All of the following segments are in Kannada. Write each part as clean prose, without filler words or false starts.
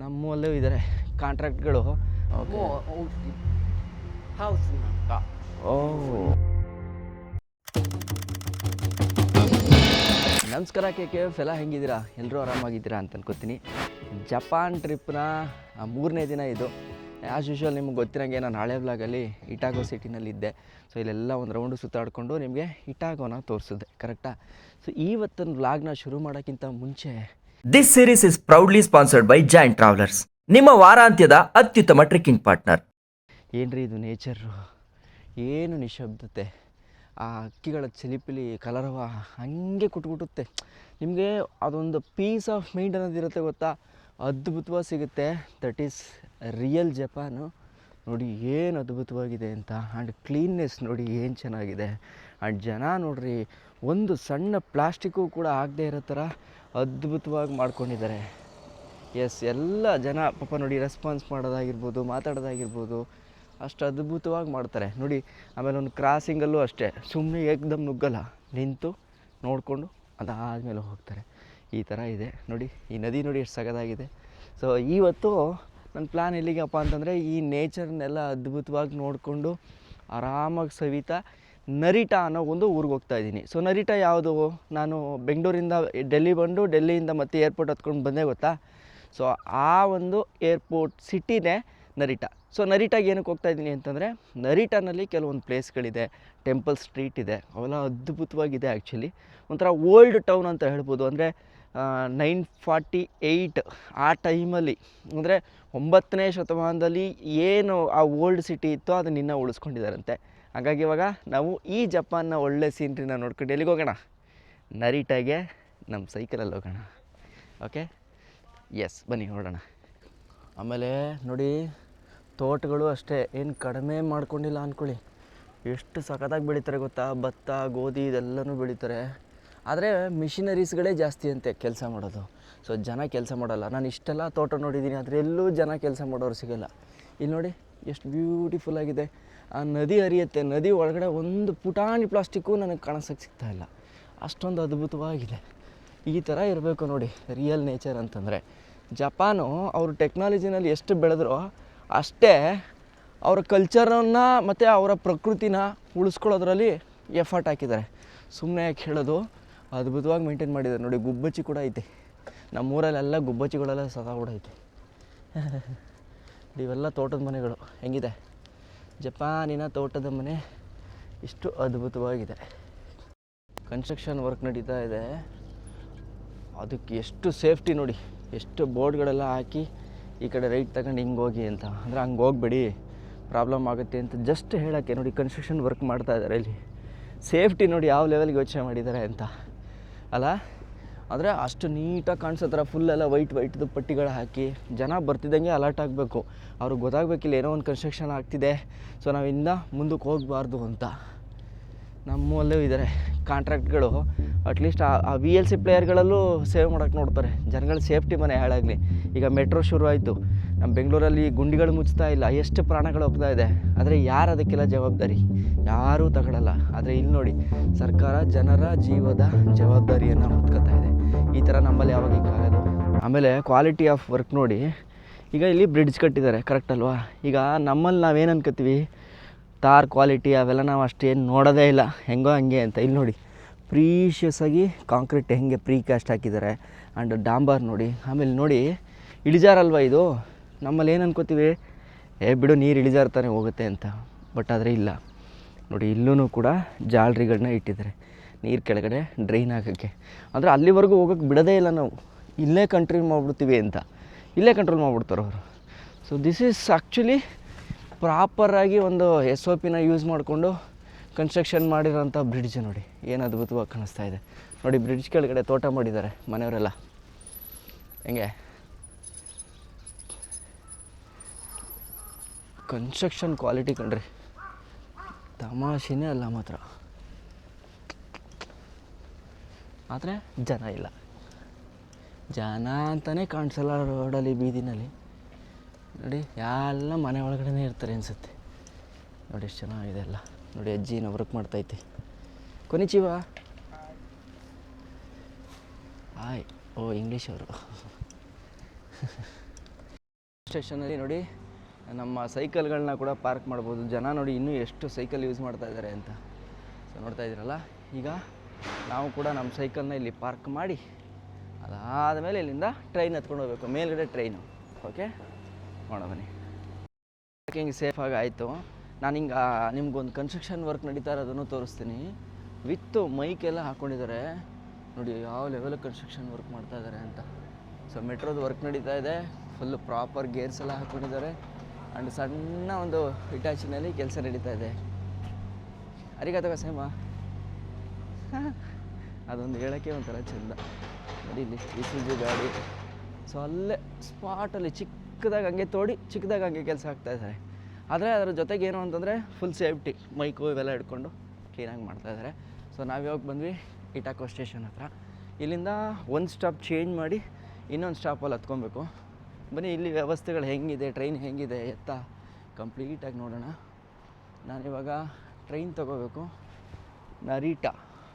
ನಮ್ಮಲ್ಲೂ ಇದ್ದಾರೆ ಕಾಂಟ್ರಾಕ್ಟ್ಗಳು. ಓ ನಮಸ್ಕಾರ KKF ಎಲ್ಲ ಹೆಂಗಿದ್ದೀರಾ? ಎಲ್ಲರೂ ಆರಾಮಾಗಿದ್ದೀರಾ ಅಂತ ಅನ್ಕೋತೀನಿ. ಜಪಾನ್ ಟ್ರಿಪ್ನ 3ನೇ ದಿನ ಇದು. ಆ್ಯಸ್ ಯೂಶ್ವಲ್ ನಿಮ್ಗೆ ಗೊತ್ತಿರೋಂಗೆ ನಾನು ಹಳೆ ವ್ಲಾಗಲ್ಲಿ ಇಟಾಗೋ ಸಿಟಿನಲ್ಲಿದ್ದೆ. ಸೊ ಇಲ್ಲೆಲ್ಲ ಒಂದು ರೌಂಡು ಸುತ್ತಾಡಿಕೊಂಡು ನಿಮಗೆ ಇಟಾಗೋನ ತೋರಿಸಿದೆ, ಕರೆಕ್ಟಾ? ಸೊ ಇವತ್ತಿನ ವ್ಲಾಗ್ನ ಶುರು ಮಾಡೋಕ್ಕಿಂತ ಮುಂಚೆ this series is proudly sponsored by giant travellers, ನಿಮ್ಮ ವಾರಾಂತ್ಯದ ಅತ್ಯುತ್ತಮ ಟ್ರೆಕ್ಕಿಂಗ್ ಪಾರ್ಟ್ನರ್. ಏನ್ರಿ ಇದು ನೇಚರು, ಏನು ನಿಶಬ್ದತೆ, ಆ ಹಕ್ಕಿಗಳ ಚಿಲಿಪಿಲಿ ಕಲರವ ಹಾಗೆ ಕುಟ್ಕುಟ್ಟುತ್ತೆ. ನಿಮಗೆ ಅದೊಂದು ಪೀಸ್ ಆಫ್ ಮೈಂಡ್ ಅನ್ನೋದಿರುತ್ತೆ ಗೊತ್ತಾ, ಅದ್ಭುತವಾಗಿ ಸಿಗುತ್ತೆ. That is real Japan. ನೋಡಿ ಏನು ಅದ್ಭುತವಾಗಿದೆ ಅಂತ. ಆ್ಯಂಡ್ ಕ್ಲೀನ್ನೆಸ್ ನೋಡಿ ಏನು ಚೆನ್ನಾಗಿದೆ. ಆ್ಯಂಡ್ ಜನ ನೋಡ್ರಿ, ಒಂದು ಸಣ್ಣ ಪ್ಲಾಸ್ಟಿಕ್ಕು ಕೂಡ ಆಗದೆ ಇರೋ ಥರ ಅದ್ಭುತವಾಗಿ ಮಾಡ್ಕೊಂಡಿದ್ದಾರೆ. ಎಸ್, ಎಲ್ಲ ಜನ ಪಾಪ ನೋಡಿ ರೆಸ್ಪಾನ್ಸ್ ಮಾಡೋದಾಗಿರ್ಬೋದು, ಮಾತಾಡೋದಾಗಿರ್ಬೋದು, ಅಷ್ಟು ಅದ್ಭುತವಾಗಿ ಮಾಡ್ತಾರೆ ನೋಡಿ. ಆಮೇಲೆ ಒಂದು ಕ್ರಾಸಿಂಗಲ್ಲೂ ಅಷ್ಟೇ, ಸುಮ್ಮನೆ ಏಕ್ದಮ್ ನುಗ್ಗಲ್ಲ, ನಿಂತು ನೋಡಿಕೊಂಡು ಅದಾದಮೇಲೆ ಹೋಗ್ತಾರೆ. ಈ ಥರ ಇದೆ ನೋಡಿ. ಈ ನದಿ ನೋಡಿ ಎಷ್ಟು ಸಗದಾಗಿದೆ. ಸೊ ಇವತ್ತು ನನ್ನ ಪ್ಲ್ಯಾನ್ ಎಲ್ಲಿಗಪ್ಪ ಅಂತಂದರೆ, ಈ ನೇಚರ್ನೆಲ್ಲ ಅದ್ಭುತವಾಗಿ ನೋಡಿಕೊಂಡು ಆರಾಮಾಗಿ ಸವಿತಾ ನರಿಟಾ ಅನ್ನೋ ಒಂದು ಊರಿಗೆ ಹೋಗ್ತಾಯಿದ್ದೀನಿ. ಸೊ ನರಿಟಾ ಯಾವುದು, ನಾನು ಬೆಂಗಳೂರಿಂದ ಡೆಲ್ಲಿ ಬಂದು ಡೆಲ್ಲಿಯಿಂದ ಮತ್ತೆ ಏರ್ಪೋರ್ಟ್ ಹತ್ಕೊಂಡು ಬಂದೆ ಗೊತ್ತಾ. ಸೊ ಆ ಒಂದು ಏರ್ಪೋರ್ಟ್ ಸಿಟಿನೇ ನರಿಟಾ. ಸೊ ನರಿಟಾಗೆ ಏನಕ್ಕೆ ಹೋಗ್ತಾಯಿದ್ದೀನಿ ಅಂತಂದರೆ, ನರಿಟಾನಲ್ಲಿ ಕೆಲವೊಂದು ಪ್ಲೇಸ್ಗಳಿದೆ, ಟೆಂಪಲ್ ಸ್ಟ್ರೀಟ್ ಇದೆ, ಅವೆಲ್ಲ ಅದ್ಭುತವಾಗಿದೆ. ಆ್ಯಕ್ಚುಲಿ ಒಂಥರ ಓಲ್ಡ್ ಟೌನ್ ಅಂತ ಹೇಳ್ಬೋದು. ಅಂದರೆ 948 ಆ ಟೈಮಲ್ಲಿ, ಅಂದರೆ 9ನೇ ಶತಮಾನದಲ್ಲಿ ಏನು ಆ ಓಲ್ಡ್ ಸಿಟಿ ಇತ್ತೋ ಅದನ್ನ ಇನ್ನೂ ಉಳಿಸ್ಕೊಂಡಿದ್ದಾರಂತೆ. ಹಾಗಾಗಿ ಇವಾಗ ನಾವು ಈ ಜಪಾನ್ನ ಒಳ್ಳೆ ಸೀನ್ರಿನ ನೋಡ್ಕೊಂಡು ಎಲ್ಲಿಗೆ ಹೋಗೋಣ? ನರಿಟಾಗೆ ನಮ್ಮ ಸೈಕಲಲ್ಲಿ ಹೋಗೋಣ. ಓಕೆ, ಎಸ್, ಬನ್ನಿ ಹೊರಡೋಣ. ಆಮೇಲೆ ನೋಡಿ, ತೋಟಗಳು ಅಷ್ಟೇ, ಏನು ಕಡಿಮೆ ಮಾಡ್ಕೊಂಡಿಲ್ಲ ಅಂದ್ಕೊಳ್ಳಿ. ಎಷ್ಟು ಸಖತ್ತಾಗಿ ಬೆಳೀತಾರೆ ಗೊತ್ತಾ, ಭತ್ತ, ಗೋಧಿ ಇದೆಲ್ಲನೂ ಬೆಳೀತಾರೆ. ಆದರೆ ಮಿಷಿನರೀಸ್ಗಳೇ ಜಾಸ್ತಿ ಅಂತೆ ಕೆಲಸ ಮಾಡೋದು. ಸೊ ಜನ ಕೆಲಸ ಮಾಡೋಲ್ಲ. ನಾನು ಇಷ್ಟೆಲ್ಲ ತೋಟ ನೋಡಿದ್ದೀನಿ, ಆದರೆ ಎಲ್ಲೂ ಜನ ಕೆಲಸ ಮಾಡೋರು ಸಿಗೋಲ್ಲ. ಇಲ್ಲಿ ನೋಡಿ ಎಷ್ಟು ಬ್ಯೂಟಿಫುಲ್ಲಾಗಿದೆ. ಆ ನದಿ ಹರಿಯುತ್ತೆ, ನದಿ ಒಳಗಡೆ ಒಂದು ಪುಟಾಣಿ ಪ್ಲಾಸ್ಟಿಕ್ಕು ನನಗೆ ಕಾಣಿಸೋಕ್ಕೆ ಸಿಗ್ತಾಯಿಲ್ಲ, ಅಷ್ಟೊಂದು ಅದ್ಭುತವಾಗಿದೆ. ಈ ಥರ ಇರಬೇಕು ನೋಡಿ ರಿಯಲ್ ನೇಚರ್ ಅಂತಂದರೆ. ಜಪಾನು ಅವರು ಟೆಕ್ನಾಲಜಿನಲ್ಲಿ ಎಷ್ಟು ಬೆಳೆದ್ರೋ ಅಷ್ಟೇ ಅವರ ಕಲ್ಚರನ್ನು ಮತ್ತು ಅವರ ಪ್ರಕೃತಿನ ಉಳಿಸ್ಕೊಳ್ಳೋದ್ರಲ್ಲಿ ಎಫರ್ಟ್ ಹಾಕಿದ್ದಾರೆ. ಸುಮ್ಮನೆ ಯಾಕೆ ಹೇಳೋದು, ಅದ್ಭುತವಾಗಿ ಮೇಂಟೈನ್ ಮಾಡಿದ್ದಾರೆ ನೋಡಿ. ಗುಬ್ಬಚ್ಚಿ ಕೂಡ ಐತೆ ನಮ್ಮೂರಲ್ಲೆಲ್ಲ, ಗುಬ್ಬಚ್ಚಿಗಳೆಲ್ಲ ಸತ್ತಾಗ್ಬಿಡೈತೆ. ಇವೆಲ್ಲ ತೋಟದ ಮನೆಗಳು ಹೆಂಗಿದೆ, ಜಪಾನಿನ ತೋಟದ ಮನೆ ಇಷ್ಟು ಅದ್ಭುತವಾಗಿದೆ. ಕನ್ಸ್ಟ್ರಕ್ಷನ್ ವರ್ಕ್ ನಡೀತಾ ಇದೆ, ಅದಕ್ಕೆ ಎಷ್ಟು ಸೇಫ್ಟಿ ನೋಡಿ, ಎಷ್ಟು ಬೋರ್ಡ್ಗಳೆಲ್ಲ ಹಾಕಿ ಈ ಕಡೆ ರೈಟ್ ತಗೊಂಡು ಹಿಂಗೆ ಹೋಗಿ ಅಂತ, ಅಂದರೆ ಹಂಗೆ ಹೋಗಬೇಡಿ ಪ್ರಾಬ್ಲಮ್ ಆಗುತ್ತೆ ಅಂತ ಜಸ್ಟ್ ಹೇಳೋಕ್ಕೆ ನೋಡಿ ಕನ್ಸ್ಟ್ರಕ್ಷನ್ ವರ್ಕ್ ಮಾಡ್ತಾ ಇದ್ದಾರೆ. ಇಲ್ಲಿ ಸೇಫ್ಟಿ ನೋಡಿ ಯಾವ ಲೆವೆಲ್ಗೆ ಯೋಚನೆ ಮಾಡಿದ್ದಾರೆ ಅಂತ ಅಲ್ಲ. ಅಂದರೆ ಅಷ್ಟು ನೀಟಾಗಿ ಕಾಣಿಸೋ ಥರ ಫುಲ್ಲೆಲ್ಲ ವೈಟ್ದು ಪಟ್ಟಿಗಳು ಹಾಕಿ ಜನ ಬರ್ತಿದ್ದಂಗೆ ಅಲರ್ಟ್ ಆಗಬೇಕು. ಅವ್ರಿಗೆ ಗೊತ್ತಾಗಬೇಕಿಲ್ಲ ಏನೋ ಒಂದು ಕನ್ಸ್ಟ್ರಕ್ಷನ್ ಆಗ್ತಿದೆ, ಸೊ ನಾವಿಂದ ಮುಂದಕ್ಕೆ ಹೋಗಬಾರ್ದು ಅಂತ. ನಮ್ಮಲ್ಲೂ ಇದ್ದಾರೆ ಕಾಂಟ್ರಾಕ್ಟ್ಗಳು. ಅಟ್ಲೀಸ್ಟ್ ಆ VLC ಪ್ಲೇಯರ್ಗಳಲ್ಲೂ ಸೇವ್ ಮಾಡೋಕ್ಕೆ ನೋಡ್ತಾರೆ, ಜನಗಳ ಸೇಫ್ಟಿ ಮನೆ ಹಾಳಾಗಲಿ. ಈಗ ಮೆಟ್ರೋ ಶುರು ಆಯಿತು, ನಮ್ಮ ಬೆಂಗಳೂರಲ್ಲಿ ಗುಂಡಿಗಳು ಮುಚ್ತಾ ಇಲ್ಲ, ಎಷ್ಟು ಪ್ರಾಣಗಳು ಹೋಗ್ತಾ ಇದೆ. ಆದರೆ ಯಾರು ಅದಕ್ಕೆಲ್ಲ ಜವಾಬ್ದಾರಿ? ಯಾರೂ ತಗೊಳ್ಳಲ್ಲ. ಆದರೆ ಇಲ್ಲಿ ನೋಡಿ, ಸರ್ಕಾರ ಜನರ ಜೀವದ ಜವಾಬ್ದಾರಿಯನ್ನು ಹೊತ್ಕೊತಾ ಇದೆ. ಈ ಥರ ನಮ್ಮಲ್ಲಿ ಯಾವಾಗ ಆಗೋದು? ಆಮೇಲೆ ಕ್ವಾಲಿಟಿ ಆಫ್ ವರ್ಕ್ ನೋಡಿ. ಈಗ ಇಲ್ಲಿ ಬ್ರಿಡ್ಜ್ ಕಟ್ಟಿದ್ದಾರೆ, ಕರೆಕ್ಟ್ ಅಲ್ವಾ? ಈಗ ನಮ್ಮಲ್ಲಿ ನಾವೇನು ಅನ್ಕೋತೀವಿ, ತಾರ್ ಕ್ವಾಲಿಟಿ ಅವೆಲ್ಲ ನಾವು ಅಷ್ಟೇನು ನೋಡೋದೇ ಇಲ್ಲ, ಹೆಂಗೋ ಹಂಗೆ ಅಂತ. ಇಲ್ಲಿ ನೋಡಿ ಪ್ರೀಷಿಯಸ್ ಆಗಿ ಕಾಂಕ್ರೀಟ್ ಹೆಂಗೆ ಪ್ರೀಕಾಸ್ಟ್ ಹಾಕಿದ್ದಾರೆ. ಆ್ಯಂಡ್ ಡಾಂಬರ್ ನೋಡಿ. ಆಮೇಲೆ ನೋಡಿ ಇಳಿಜಾರಲ್ವ ಇದು. ನಮ್ಮಲ್ಲಿ ಏನು ಅನ್ಕೋತೀವಿ, ಬಿಡು ನೀರು ಇಳಿಜಾರ್ತಾನೆ ಹೋಗುತ್ತೆ ಅಂತ. ಬಟ್ ಆದರೆ ಇಲ್ಲ ನೋಡಿ, ಇಲ್ಲೂ ಕೂಡ ಜಾಲರಿಗಳನ್ನ ಇಟ್ಟಿದ್ದಾರೆ ನೀರು ಕೆಳಗಡೆ ಡ್ರೈನ್ ಆಗೋಕ್ಕೆ. ಅಂದರೆ ಅಲ್ಲಿವರೆಗೂ ಹೋಗೋಕ್ಕೆ ಬಿಡೋದೇ ಇಲ್ಲ ನಾವು, ಇಲ್ಲೇ ಕಂಟ್ರೋಲ್ ಮಾಡಿಬಿಡ್ತೀವಿ ಅಂತ. ಇಲ್ಲೇ ಕಂಟ್ರೋಲ್ ಮಾಡಿಬಿಡ್ತಾರೆ ಅವರು. ಸೊ ದಿಸ್ ಈಸ್ ಆ್ಯಕ್ಚುಲಿ ಪ್ರಾಪರಾಗಿ ಒಂದು SOPನ ಯೂಸ್ ಮಾಡಿಕೊಂಡು ಕನ್ಸ್ಟ್ರಕ್ಷನ್ ಮಾಡಿರೋಂಥ ಬ್ರಿಡ್ಜ್ ನೋಡಿ, ಏನು ಅದ್ಭುತವಾಗಿ ಕಾಣಿಸ್ತಾ ಇದೆ ನೋಡಿ. ಬ್ರಿಡ್ಜ್ ಕೆಳಗಡೆ ತೋಟ ಮಾಡಿದ್ದಾರೆ ಮನೆಯವರೆಲ್ಲ. ಹೆಂಗೆ ಕನ್ಸ್ಟ್ರಕ್ಷನ್ ಕ್ವಾಲಿಟಿ ಕಂಡ್ರಿ, ತಮಾಷೆನೇ ಅಲ್ಲ ಮಾತ್ರ. ಆದರೆ ಜನ ಇಲ್ಲ, ಜನ ಅಂತಲೇ ಕಾಣಿಸಲ್ಲ ರೋಡಲ್ಲಿ, ಬೀದಿನಲ್ಲಿ ನೋಡಿ. ಎಲ್ಲ ಮನೆ ಒಳಗಡೆ ಇರ್ತಾರೆ ಅನಿಸುತ್ತೆ ನೋಡಿ. ಎಷ್ಟು ಚೆನ್ನಾಗಿದೆ ಎಲ್ಲ ನೋಡಿ. ಅಜ್ಜಿನ ವರ್ಕ್ ಮಾಡ್ತೈತೆ. ಕೊನಿಚಿವ ಹಾಯ್. ಓ ಇಂಗ್ಲೀಷ್ ಅವರು. ಸ್ಟೇಷನಲ್ಲಿ ನೋಡಿ ನಮ್ಮ ಸೈಕಲ್ಗಳನ್ನ ಕೂಡ ಪಾರ್ಕ್ ಮಾಡ್ಬೋದು. ಜನ ನೋಡಿ ಇನ್ನೂ ಎಷ್ಟು ಸೈಕಲ್ ಯೂಸ್ ಮಾಡ್ತಾ ಇದ್ದಾರೆ ಅಂತ. ಸೊ ನೋಡ್ತಾ ಇದ್ದೀರಲ್ಲ, ಈಗ ನಾವು ಕೂಡ ನಮ್ಮ ಸೈಕಲ್ನ ಇಲ್ಲಿ ಪಾರ್ಕ್ ಮಾಡಿ ಅದಾದಮೇಲೆ ಇಲ್ಲಿಂದ ಟ್ರೈನ್ ಹತ್ಕೊಂಡು ಹೋಗಬೇಕು. ಮೇಲ್ಗಡೆ ಟ್ರೈನು. ಓಕೆ, ನೋಡೋ ಬನ್ನಿ. ಪಾರ್ಕಿಂಗ್ ಸೇಫಾಗಿ ಆಯಿತು. ನಾನು ಹಿಂಗೆ ನಿಮ್ಗೊಂದು ಕನ್ಸ್ಟ್ರಕ್ಷನ್ ವರ್ಕ್ ನಡೀತಾ ಇರೋದನ್ನು ತೋರಿಸ್ತೀನಿ. ವಿತ್ತು ಮೈಕೆಲ್ಲ ಹಾಕ್ಕೊಂಡಿದ್ದಾರೆ ನೋಡಿ, ಯಾವ ಲೆವೆಲ್ ಕನ್ಸ್ಟ್ರಕ್ಷನ್ ವರ್ಕ್ ಮಾಡ್ತಾ ಇದ್ದಾರೆ ಅಂತ. ಸೊ ಮೆಟ್ರೋದು ವರ್ಕ್ ನಡೀತಾ ಇದೆ. ಫುಲ್ಲು ಪ್ರಾಪರ್ ಗೇರ್ಸ್ ಎಲ್ಲ ಹಾಕ್ಕೊಂಡಿದ್ದಾರೆ. ಆ್ಯಂಡ್ ಸಣ್ಣ ಒಂದು ಇಟಾಚಿನಲ್ಲಿ ಕೆಲಸ ನಡೀತಾ ಇದೆ. ಅರಿಗಾತಗ ಸೇಮ ಅದೊಂದು ಹೇಳೋಕ್ಕೆ ಒಂಥರ ಚೆಂದ ನೋಡಿ. ಇಲ್ಲಿ ಇಸುಜು ಗಾಡಿ. ಸೊ ಅಲ್ಲೇ ಸ್ಪಾಟಲ್ಲಿ ಚಿಕ್ಕದಾಗಿ ಹಂಗೆ ತೋಡಿ ಚಿಕ್ಕದಾಗಿ ಹಂಗೆ ಕೆಲಸ ಆಗ್ತಾಯಿದ್ದಾರೆ. ಆದರೆ ಅದರ ಜೊತೆಗೆ ಏನು ಅಂತಂದರೆ ಫುಲ್ ಸೇಫ್ಟಿ, ಮೈಕು ಇವೆಲ್ಲ ಹಿಡ್ಕೊಂಡು ಕ್ಲೀನಾಗಿ ಮಾಡ್ತಾಯಿದ್ದಾರೆ. ಸೊ ನಾವು ಯಾವಾಗ ಬಂದ್ವಿ, ಇಟಾಕೋ ಸ್ಟೇಷನ್ ಹತ್ರ. ಇಲ್ಲಿಂದ ಒಂದು ಸ್ಟಾಪ್ ಚೇಂಜ್ ಮಾಡಿ ಇನ್ನೊಂದು ಸ್ಟಾಪಲ್ಲಿ ಹತ್ಕೊಬೇಕು. ಬನ್ನಿ ಇಲ್ಲಿ ವ್ಯವಸ್ಥೆಗಳು ಹೆಂಗಿದೆ, ಟ್ರೈನ್ ಹೆಂಗಿದೆ ಎತ್ತ ಕಂಪ್ಲೀಟಾಗಿ ನೋಡೋಣ. ನಾನಿವಾಗ ಟ್ರೈನ್ ತೊಗೋಬೇಕು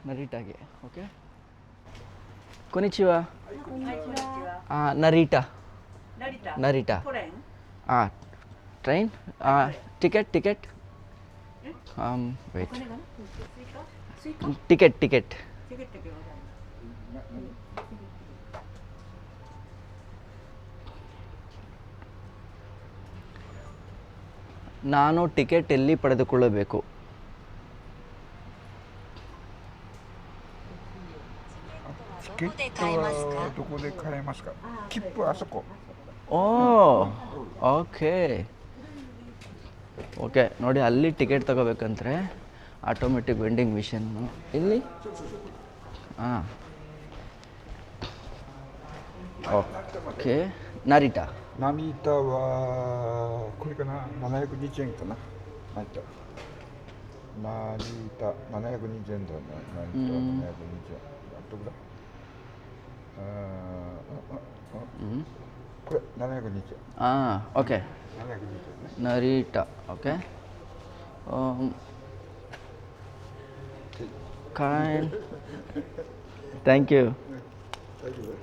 ನರೀಟಾಗೆ. ಓಕೆ, ಕೊನಿಚಿವಾ. Narita train. Ticket wait, ticket ನಾನು ಟಿಕೆಟ್ ಎಲ್ಲಿ ಪಡೆದುಕೊಳ್ಳಬೇಕು? ಓಕೆ ನೋಡಿ, ಅಲ್ಲಿ ಟಿಕೆಟ್ ತಗೋಬೇಕಂದ್ರೆ ಆಟೋಮೆಟಿಕ್ ವೆಂಡಿಂಗ್ ಮಿಷನ್ನು ಇಲ್ಲಿ. ಓಕೆ, ನರಿಟಾ ナミタはこれかな、720円かな。ナミタ720円だな。ナミタ720円。あとぐらい。これ720円。ಓಕೆ, 720円ね。ನರಿಟಾ. ಓಕೆ, ಥ್ಯಾಂಕ್ ಯು.大丈夫？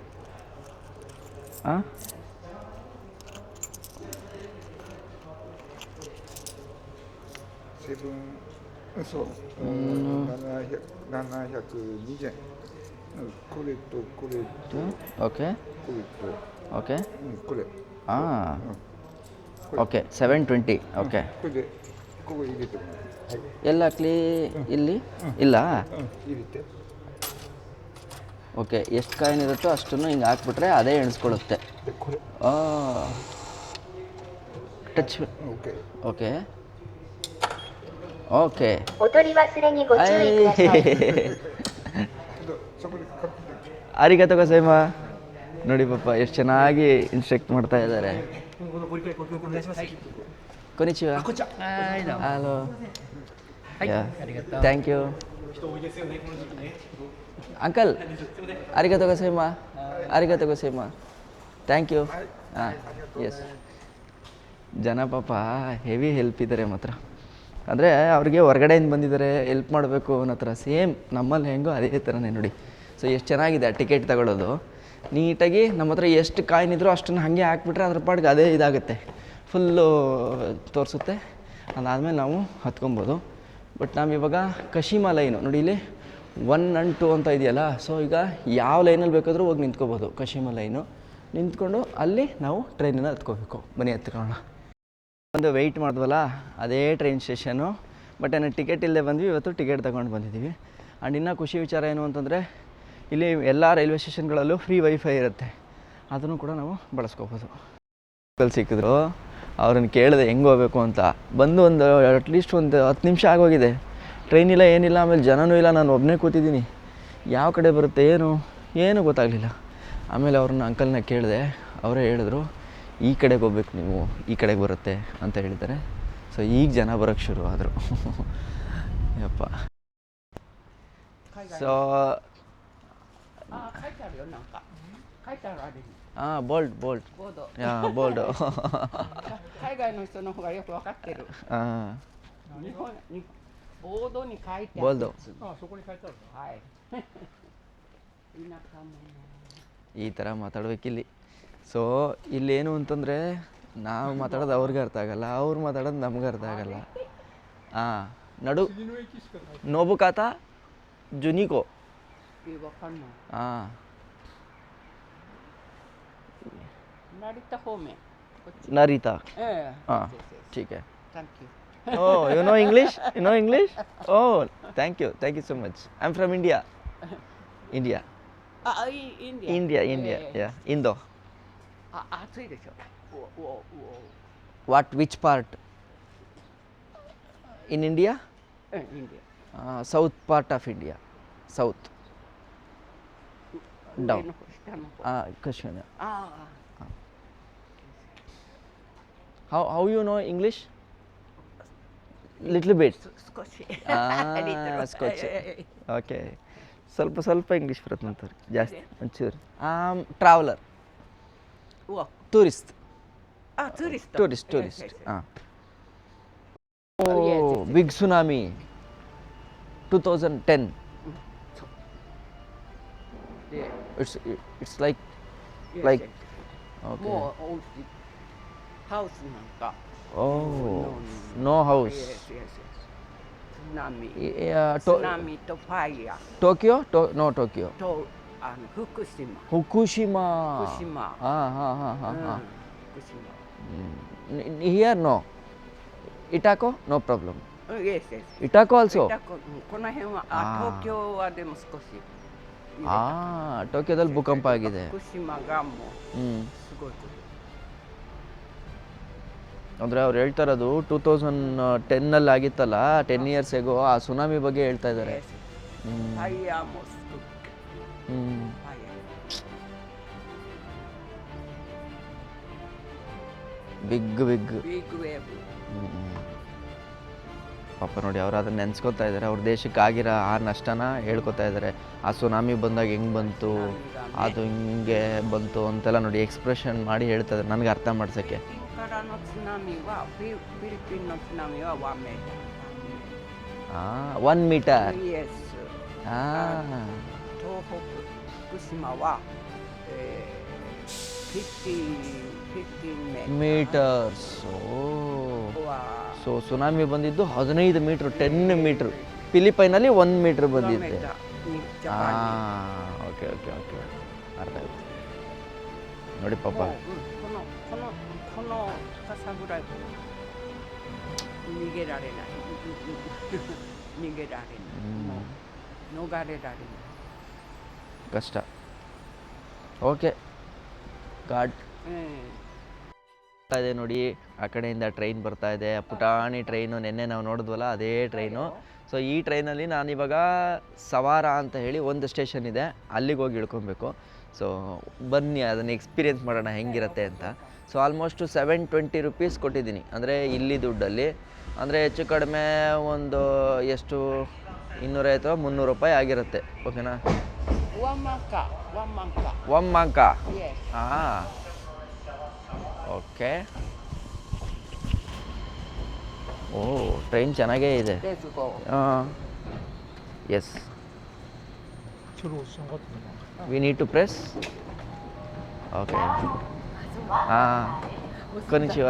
セブン、そう、720円。これとこれと、ಓಕೆこれと、ಓಕೆこれ。ಓಕೆ 720. ಓಕೆ, これで、ここ入れてもらう。はい。 ಎಲ್ಲ ಇಲ್ಲಿ ಇಲ್ಲ.入れて。 ಓಕೆ, ಎಷ್ಟು ಕಾಯಿನ್ ಇರುತ್ತೋ ಅಷ್ಟನ್ನು ಹಿಂಗೆ ಹಾಕ್ಬಿಟ್ರೆ ಅದೇ ಎಣಿಸ್ಕೊಳ್ಳುತ್ತೆ. で、これ。ಟಚ್. OK。 okay okay. お取り忘れにご注意ください。そこでかかってて。 ಅರಿಗತೋ ಗೋಸೈಮಾ. ನೋಡಿ ಪಾಪ ಎಷ್ಟು ಚೆನ್ನಾಗಿ ಇನ್ಸ್ಟ್ರಕ್ಟ್ ಮಾಡ್ತಾ ಇದ್ದಾರೆ. ಕೊನಿಚಿವಾ. ಹಲೋ. Thank you uncle. ಅರಿಗತೋ ಗೋಸೈಮಾ. Thank you. ಎಸ್, ಜನ ಪಾಪ ಹೆವಿ ಹೆಲ್ಪ್ ಇದ್ದಾರೆ ಮಾತ್ರ. ಅಂದರೆ ಅವ್ರಿಗೆ ಹೊರಗಡೆಯಿಂದ ಬಂದಿದ್ದಾರೆ, ಹೆಲ್ಪ್ ಮಾಡಬೇಕು ಅನ್ನೋ ಥರ. ಸೇಮ್ ನಮ್ಮಲ್ಲಿ ಹೆಂಗೋ ಅದೇ ಥರನೇ ನೋಡಿ. ಸೊ ಎಷ್ಟು ಚೆನ್ನಾಗಿದೆ ಟಿಕೆಟ್ ತಗೊಳ್ಳೋದು. ನೀಟಾಗಿ ನಮ್ಮ ಹತ್ರ ಎಷ್ಟು ಕಾಯಿನ್ ಇದ್ರೂ ಅಷ್ಟನ್ನು ಹಾಗೆ ಹಾಕ್ಬಿಟ್ರೆ ಅದ್ರ ಪಾಡಿಗೆ ಅದೇ ಇದಾಗುತ್ತೆ, ಫುಲ್ಲು ತೋರಿಸುತ್ತೆ. ಅದಾದಮೇಲೆ ನಾವು ಹತ್ಕೊಬೋದು. ಬಟ್ ನಾವಿವಾಗ ಕಶಿಮಾ ಲೈನು ನೋಡಿ, ಇಲ್ಲಿ 1 and 2 ಅಂತ ಇದೆಯಲ್ಲ. ಸೊ ಈಗ ಯಾವ ಲೈನಲ್ಲಿ ಬೇಕಾದರೂ ಹೋಗಿ ನಿಂತ್ಕೋಬೋದು. ಕಶಿಮಾ ಲೈನು ನಿಂತ್ಕೊಂಡು ಅಲ್ಲಿ ನಾವು ಟ್ರೈನನ್ನು ಹತ್ಕೋಬೇಕು. ಬನ್ನಿ ಹತ್ಕೊಳ್ಳೋಣ. ಒಂದು ವೆಯ್ಟ್ ಮಾಡಿದ್ವಲ್ಲ, ಅದೇ ಟ್ರೈನ್ ಸ್ಟೇಷನು. ಬಟ್ ನಾನು ಟಿಕೆಟ್ ಇಲ್ಲದೆ ಬಂದ್ವಿ, ಇವತ್ತು ಟಿಕೆಟ್ ತಗೊಂಡು ಬಂದಿದ್ದೀವಿ. ಆ್ಯಂಡ್ ಇನ್ನೂ ಖುಷಿ ವಿಚಾರ ಏನು ಅಂತಂದರೆ, ಇಲ್ಲಿ ಎಲ್ಲ ರೈಲ್ವೆ ಸ್ಟೇಷನ್ಗಳಲ್ಲೂ ಫ್ರೀ ವೈಫೈ ಇರುತ್ತೆ, ಅದನ್ನು ಕೂಡ ನಾವು ಬಳಸ್ಕೋಬೋದು. ಅಲ್ಲಿ ಸಿಕ್ಕಿದ್ರು, ಅವ್ರನ್ನ ಕೇಳಿದೆ ಹೆಂಗೆ ಹೋಗಬೇಕು ಅಂತ. ಬಂದು ಒಂದು ಅಟ್ಲೀಸ್ಟ್ ಒಂದು 10 ನಿಮಿಷ ಆಗೋಗಿದೆ. ಟ್ರೈನ್ ಇಲ್ಲ, ಏನಿಲ್ಲ, ಆಮೇಲೆ ಜನನೂ ಇಲ್ಲ, ನಾನು ಒಬ್ಬನೇ ಕೂತಿದ್ದೀನಿ. ಯಾವ ಕಡೆ ಬರುತ್ತೆ ಏನು ಗೊತ್ತಾಗಲಿಲ್ಲ. ಆಮೇಲೆ ಅವ್ರನ್ನ ಅಂಕಲ್ನ ಕೇಳಿದೆ, ಅವರೇ ಹೇಳಿದ್ರು ಈ ಕಡೆಗೆ ಹೋಗ್ಬೇಕು ನೀವು, ಈ ಕಡೆಗೆ ಬರುತ್ತೆ ಅಂತ ಹೇಳಿದ್ದಾರೆ. ಸೊ ಈಗ ಜನ ಬರೋಕ್ಕೆ ಶುರು ಆದರು. ಯಪ್ಪ. ಸೊ ಬೋಲ್ಡ್ 海外の人の方がよく分かってる。日本にボードに書いてある。ボード。そこに書いてある。はい。田舎もಈ ಥರ ಮಾತಾಡ್ಬೇಕಿಲ್ಲಿ. ಸೊ ಇಲ್ಲೇನು ಅಂತಂದರೆ ನಾವು ಮಾತಾಡೋದು ಅವ್ರಿಗೆ ಅರ್ಥ ಆಗಲ್ಲ, ಅವ್ರು ಮಾತಾಡೋದು ನಮ್ಗೆ ಅರ್ಥ ಆಗಲ್ಲ. ಹಾಂ ನಡು ನೋಬುಕಾತ ಜುನಿಕೋ. わかんない。 ಹಾಂ 成田方面。こっち。 ನರಿತಾ. ええ。 ಹಾಂ ठीक है. Thank you. Oh, you know English? You know English? Oh, thank you so much. I'm from India. India. あ、インディア。 India. Yeah, Indo. あ、暑いでしょ。What? Which part? In India? うん、インディ South part of India. South. ア。 Down. 上の方、下の方。 Kashmir. あ How you know English? Little bit. あ、少し。 ಸ್ಕಾಚ್. ಓಕೆ, ಸ್ವಲ್ಪ ಇಂಗ್ಲೀಷ್ ಬರುತ್ತೆ ನಂತರ, ಜಾಸ್ತಿ ಒಂಚೂರು. Traveller, うわ。 tourist. あ、ツーリスト。 ಟೂರಿಸ್ಟ್. ಹಾಂ. ಓ, big tsunami 2010. It's like okay. もう、ハウスなんか。 Oh, no house. Yes. 津波。 Yeah, 津波とファイヤ Tokyo? No, Tokyo. ーと、福島。 Fukushima. 福島。 Ah. 福島。 Here no. Itako? No problem. Yes. Itako also? この辺は、東京はでも少し。ಟೋಕಿಯೋದಲ್ಲಿ ಭೂಕಂಪ ಆಗಿದೆ. 福島がもうすごい。ಅಂದರೆ ಅವ್ರು ಹೇಳ್ತಾ ಇರೋದು 2010 ಆಗಿತ್ತಲ್ಲ, 10 years ago, ಆ ಸುನಾಮಿ ಬಗ್ಗೆ ಹೇಳ್ತಾ ಇದ್ದಾರೆ. ファイヤーもすごい。ファイヤー。 ಬಿಗ್ ビッグウェーブ。 ಪಾಪ ನೋಡಿ, ಅವ್ರು ಅದನ್ನ ನೆನ್ಸ್ಕೊತಾ ಇದ್ದಾರೆ, ಅವ್ರ ದೇಶಕ್ಕೆ ಆಗಿರೋ ಆ ನಷ್ಟನ ಹೇಳ್ಕೊತಾ ಇದ್ದಾರೆ. ಆ ಸುನಾಮಿ ಬಂದಾಗ ಹೆಂಗೆ ಬಂತು, ಅದು ಹಿಂಗೆ ಬಂತು ಅಂತೆಲ್ಲ ನೋಡಿ ಎಕ್ಸ್ಪ್ರೆಷನ್ ಮಾಡಿ ಹೇಳ್ತಾ ಇದ್ದಾರೆ, ನನಗೆ ಅರ್ಥ ಮಾಡ್ಸೋಕ್ಕೆ. からの津波はフィリピンの津波は1メーター。 1 meter. Yes。 東北福島は、15 meters. So tsunami ಬಂದಿದ್ದು 15 ಮೀಟ್ರ್, 10 ಮೀಟ್ರ್. ಫಿಲಿಪೈನಲ್ಲಿ 1 ಮೀಟ್ರ್ ಬಂದಿದೆ. ಓಕೆ ಅರ್ಥ ಆಯ್ತು ನೋಡಿ ಪಾಪ. この高さぐらい逃げられない逃れられない ಕಷ್ಟ. ಓಕೆ, ಗಾಡ್ ಇದೆ ನೋಡಿ, ಆ ಕಡೆಯಿಂದ ಟ್ರೈನ್ ಬರ್ತಾ ಇದೆ, ಪುಟಾಣಿ ಟ್ರೈನು. ನಿನ್ನೆ ನಾವು ನೋಡಿದ್ವಲ್ಲ ಅದೇ ಟ್ರೈನು. ಸೊ ಈ ಟ್ರೈನಲ್ಲಿ ನಾನಿವಾಗ ಸವಾರ ಅಂತ ಹೇಳಿ ಒಂದು ಸ್ಟೇಷನ್ ಇದೆ, ಅಲ್ಲಿಗೆ ಹೋಗಿ ಇಳ್ಕೊಬೇಕು. ಸೊ ಬನ್ನಿ ಅದನ್ನು ಎಕ್ಸ್ಪೀರಿಯೆನ್ಸ್ ಮಾಡೋಣ ಹೆಂಗಿರುತ್ತೆ ಅಂತ. ಸೊ ಆಲ್ಮೋಸ್ಟು 720 rupees ಕೊಟ್ಟಿದ್ದೀನಿ, ಅಂದರೆ ಇಲ್ಲಿ ದುಡ್ಡಲ್ಲಿ, ಅಂದರೆ ಹೆಚ್ಚು ಕಡಿಮೆ ಒಂದು ಎಷ್ಟು 250-300 ರೂಪಾಯಿ ಆಗಿರುತ್ತೆ. ಓಕೆನಾ? ಒನ್ ಮಂಕ. ಹಾಂ, ಓಕೆ. ಓ, ಟ್ರೈನ್ ಚೆನ್ನಾಗೇ ಇದೆ. ಹಾಂ, yes. We need to press. Okay. ಹಾಂ, ಕೊನಿಚಿವ.